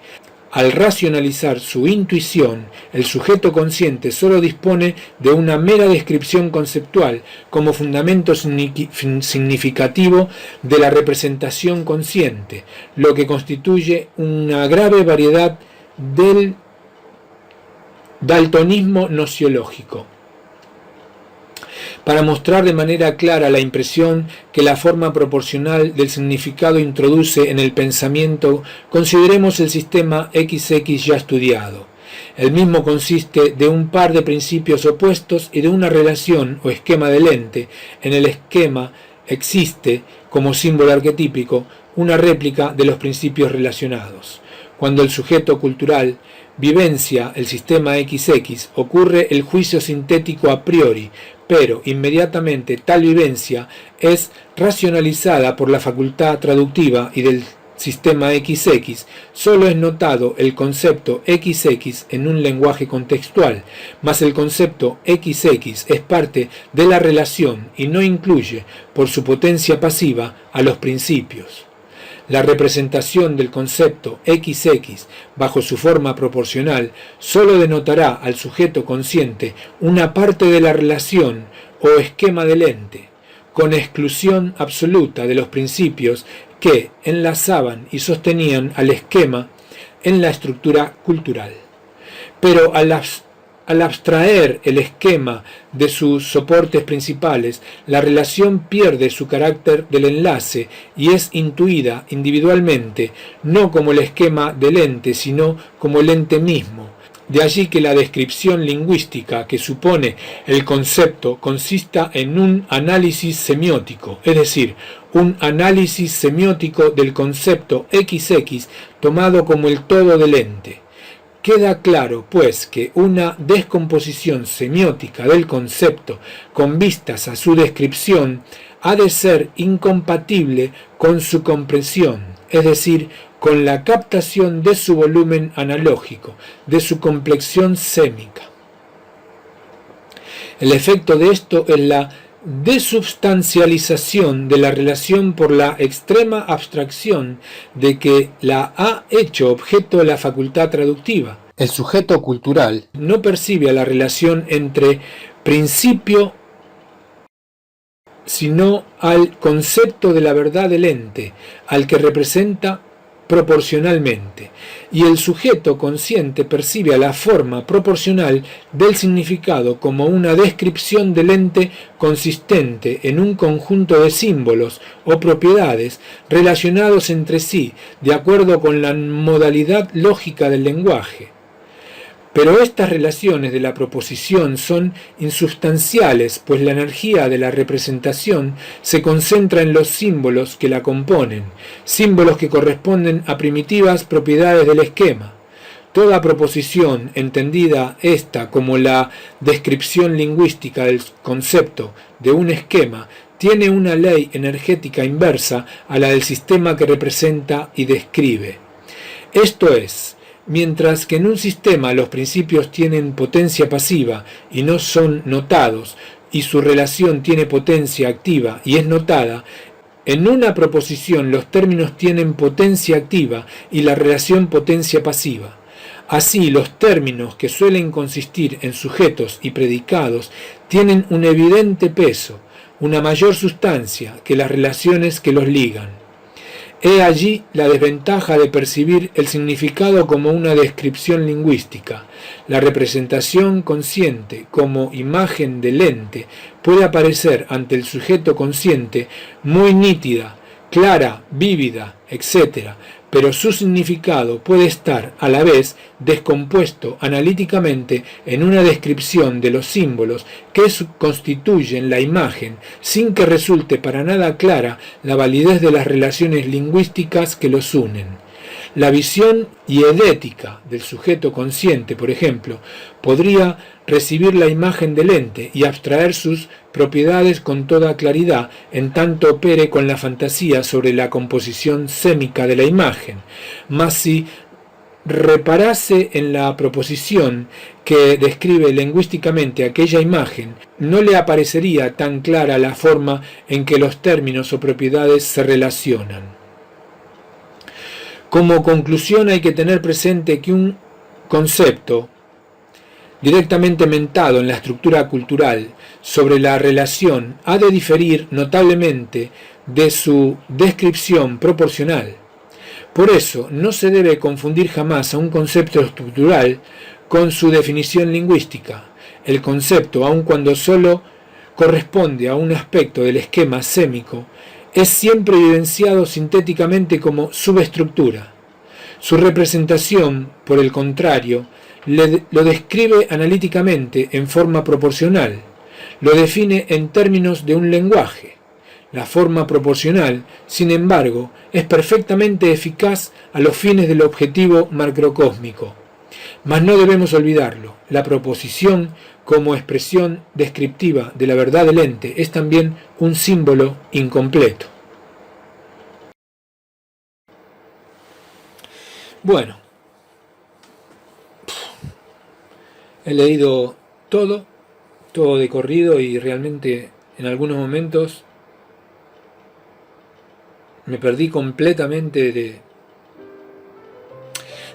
Al racionalizar su intuición, el sujeto consciente solo dispone de una mera descripción conceptual como fundamento significativo de la representación consciente, lo que constituye una grave variedad del daltonismo nociológico. Para mostrar de manera clara la impresión que la forma proporcional del significado introduce en el pensamiento, consideremos el sistema XX ya estudiado. El mismo consiste de un par de principios opuestos y de una relación o esquema del ente. En el esquema existe, como símbolo arquetípico, una réplica de los principios relacionados. Cuando el sujeto cultural vivencia el sistema XX, ocurre el juicio sintético a priori, pero inmediatamente tal vivencia es racionalizada por la facultad traductiva y del sistema XX, solo es notado el concepto XX en un lenguaje contextual, mas el concepto XX es parte de la relación y no incluye, por su potencia pasiva, a los principios. La representación del concepto XX bajo su forma proporcional sólo denotará al sujeto consciente una parte de la relación o esquema del ente, con exclusión absoluta de los principios que enlazaban y sostenían al esquema en la estructura cultural. Pero al Al abstraer el esquema de sus soportes principales, la relación pierde su carácter del enlace y es intuida individualmente, no como el esquema del ente, sino como el ente mismo. De allí que la descripción lingüística que supone el concepto consista en un análisis semiótico, es decir, un análisis semiótico del concepto XX tomado como el todo del ente. Queda claro, pues, que una descomposición semiótica del concepto con vistas a su descripción ha de ser incompatible con su comprensión, es decir, con la captación de su volumen analógico, de su complexión sémica. El efecto de esto es la desubstancialización de la relación por la extrema abstracción de que la ha hecho objeto la facultad traductiva. El sujeto cultural no percibe a la relación entre principio sino al concepto de la verdad del ente, al que representa proporcionalmente, y el sujeto consciente percibe a la forma proporcional del significado como una descripción del ente consistente en un conjunto de símbolos o propiedades relacionados entre sí de acuerdo con la modalidad lógica del lenguaje. Pero estas relaciones de la proposición son insubstanciales, pues la energía de la representación se concentra en los símbolos que la componen, símbolos que corresponden a primitivas propiedades del esquema. Toda proposición, entendida esta como la descripción lingüística del concepto de un esquema, tiene una ley energética inversa a la del sistema que representa y describe. Esto es, mientras que en un sistema los principios tienen potencia pasiva y no son notados, y su relación tiene potencia activa y es notada, en una proposición los términos tienen potencia activa y la relación potencia pasiva. Así, los términos que suelen consistir en sujetos y predicados tienen un evidente peso, una mayor sustancia que las relaciones que los ligan. He allí la desventaja de percibir el significado como una descripción lingüística. La representación consciente como imagen del ente puede aparecer ante el sujeto consciente muy nítida, clara, vívida, etc., pero su significado puede estar a la vez descompuesto analíticamente en una descripción de los símbolos que constituyen la imagen, sin que resulte para nada clara la validez de las relaciones lingüísticas que los unen. La visión hiedética del sujeto consciente, por ejemplo, podría recibir la imagen del ente y abstraer sus propiedades con toda claridad, en tanto opere con la fantasía sobre la composición sémica de la imagen. Mas si reparase en la proposición que describe lingüísticamente aquella imagen, no le aparecería tan clara la forma en que los términos o propiedades se relacionan. Como conclusión hay que tener presente que un concepto directamente mentado en la estructura cultural sobre la relación ha de diferir notablemente de su descripción proporcional. Por eso no se debe confundir jamás a un concepto estructural con su definición lingüística. El concepto, aun cuando sólo corresponde a un aspecto del esquema sémico, es siempre evidenciado sintéticamente como subestructura. Su representación, por el contrario, lo describe analíticamente en forma proporcional, lo define en términos de un lenguaje. La forma proporcional, sin embargo, es perfectamente eficaz a los fines del objetivo macrocósmico. Mas no debemos olvidarlo, la proposición como expresión descriptiva de la verdad del ente es también un símbolo incompleto. Bueno, he leído todo de corrido y realmente en algunos momentos me perdí completamente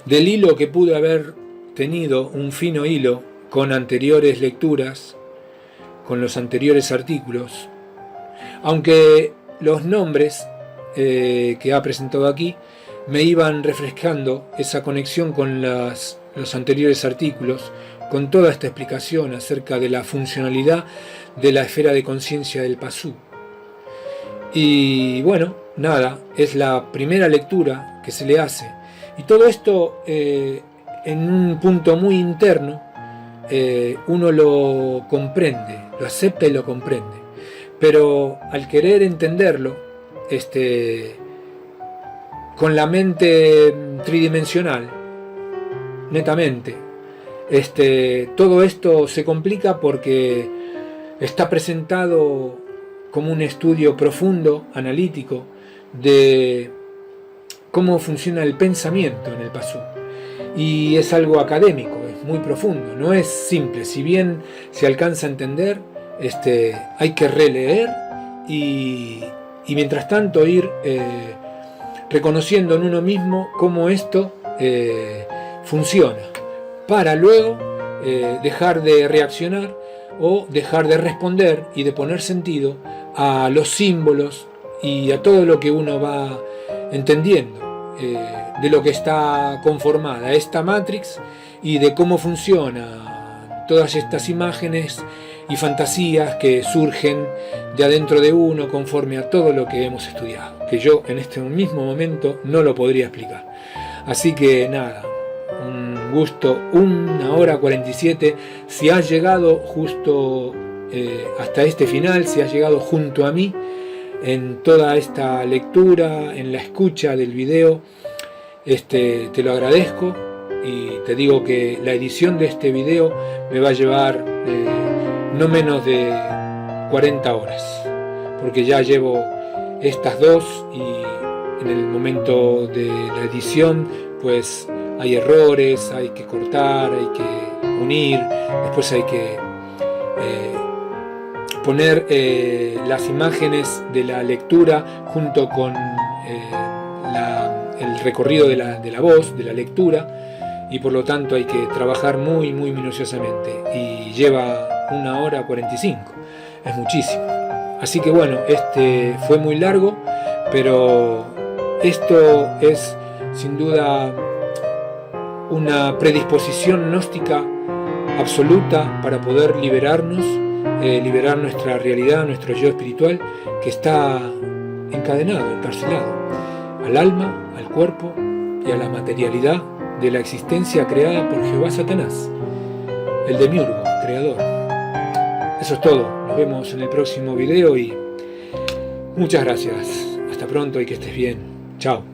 del hilo que pude haber tenido, un fino hilo con anteriores lecturas, con los anteriores artículos, aunque los nombres que ha presentado aquí me iban refrescando esa conexión con los anteriores artículos, con toda esta explicación acerca de la funcionalidad de la esfera de conciencia del Pasú. Y bueno, nada, es la primera lectura que se le hace. Y todo esto en un punto muy interno, uno lo comprende, lo acepta y lo comprende. Pero al querer entenderlo, con la mente tridimensional, netamente, todo esto se complica porque está presentado como un estudio profundo, analítico, de cómo funciona el pensamiento en el Pasú. Y es algo académico, es muy profundo, no es simple. Si bien se alcanza a entender, hay que releer y mientras tanto ir reconociendo en uno mismo cómo esto funciona, para luego dejar de reaccionar o dejar de responder y de poner sentido a los símbolos y a todo lo que uno va entendiendo de lo que está conformada esta Matrix y de cómo funciona todas estas imágenes y fantasías que surgen de adentro de uno conforme a todo lo que hemos estudiado, que yo en este mismo momento no lo podría explicar. Así que nada, un gusto, 1 hora 47. Si has llegado justo hasta este final, si has llegado junto a mí en toda esta lectura, en la escucha del video, te lo agradezco y te digo que la edición de este video me va a llevar no menos de 40 horas, porque ya llevo estas dos y en el momento de la edición pues hay errores, hay que cortar, hay que unir, después hay que poner las imágenes de la lectura junto con el recorrido de la voz, de la lectura, y por lo tanto hay que trabajar muy minuciosamente y lleva 1 hora 45, es muchísimo. Así que bueno, fue muy largo, pero esto es sin duda una predisposición gnóstica absoluta para poder liberarnos, liberar nuestra realidad, nuestro yo espiritual, que está encadenado, encarcelado al alma, al cuerpo y a la materialidad de la existencia creada por Jehová Satanás, el demiurgo, creador. Eso es todo, nos vemos en el próximo video y muchas gracias. Hasta pronto y que estés bien. Chao.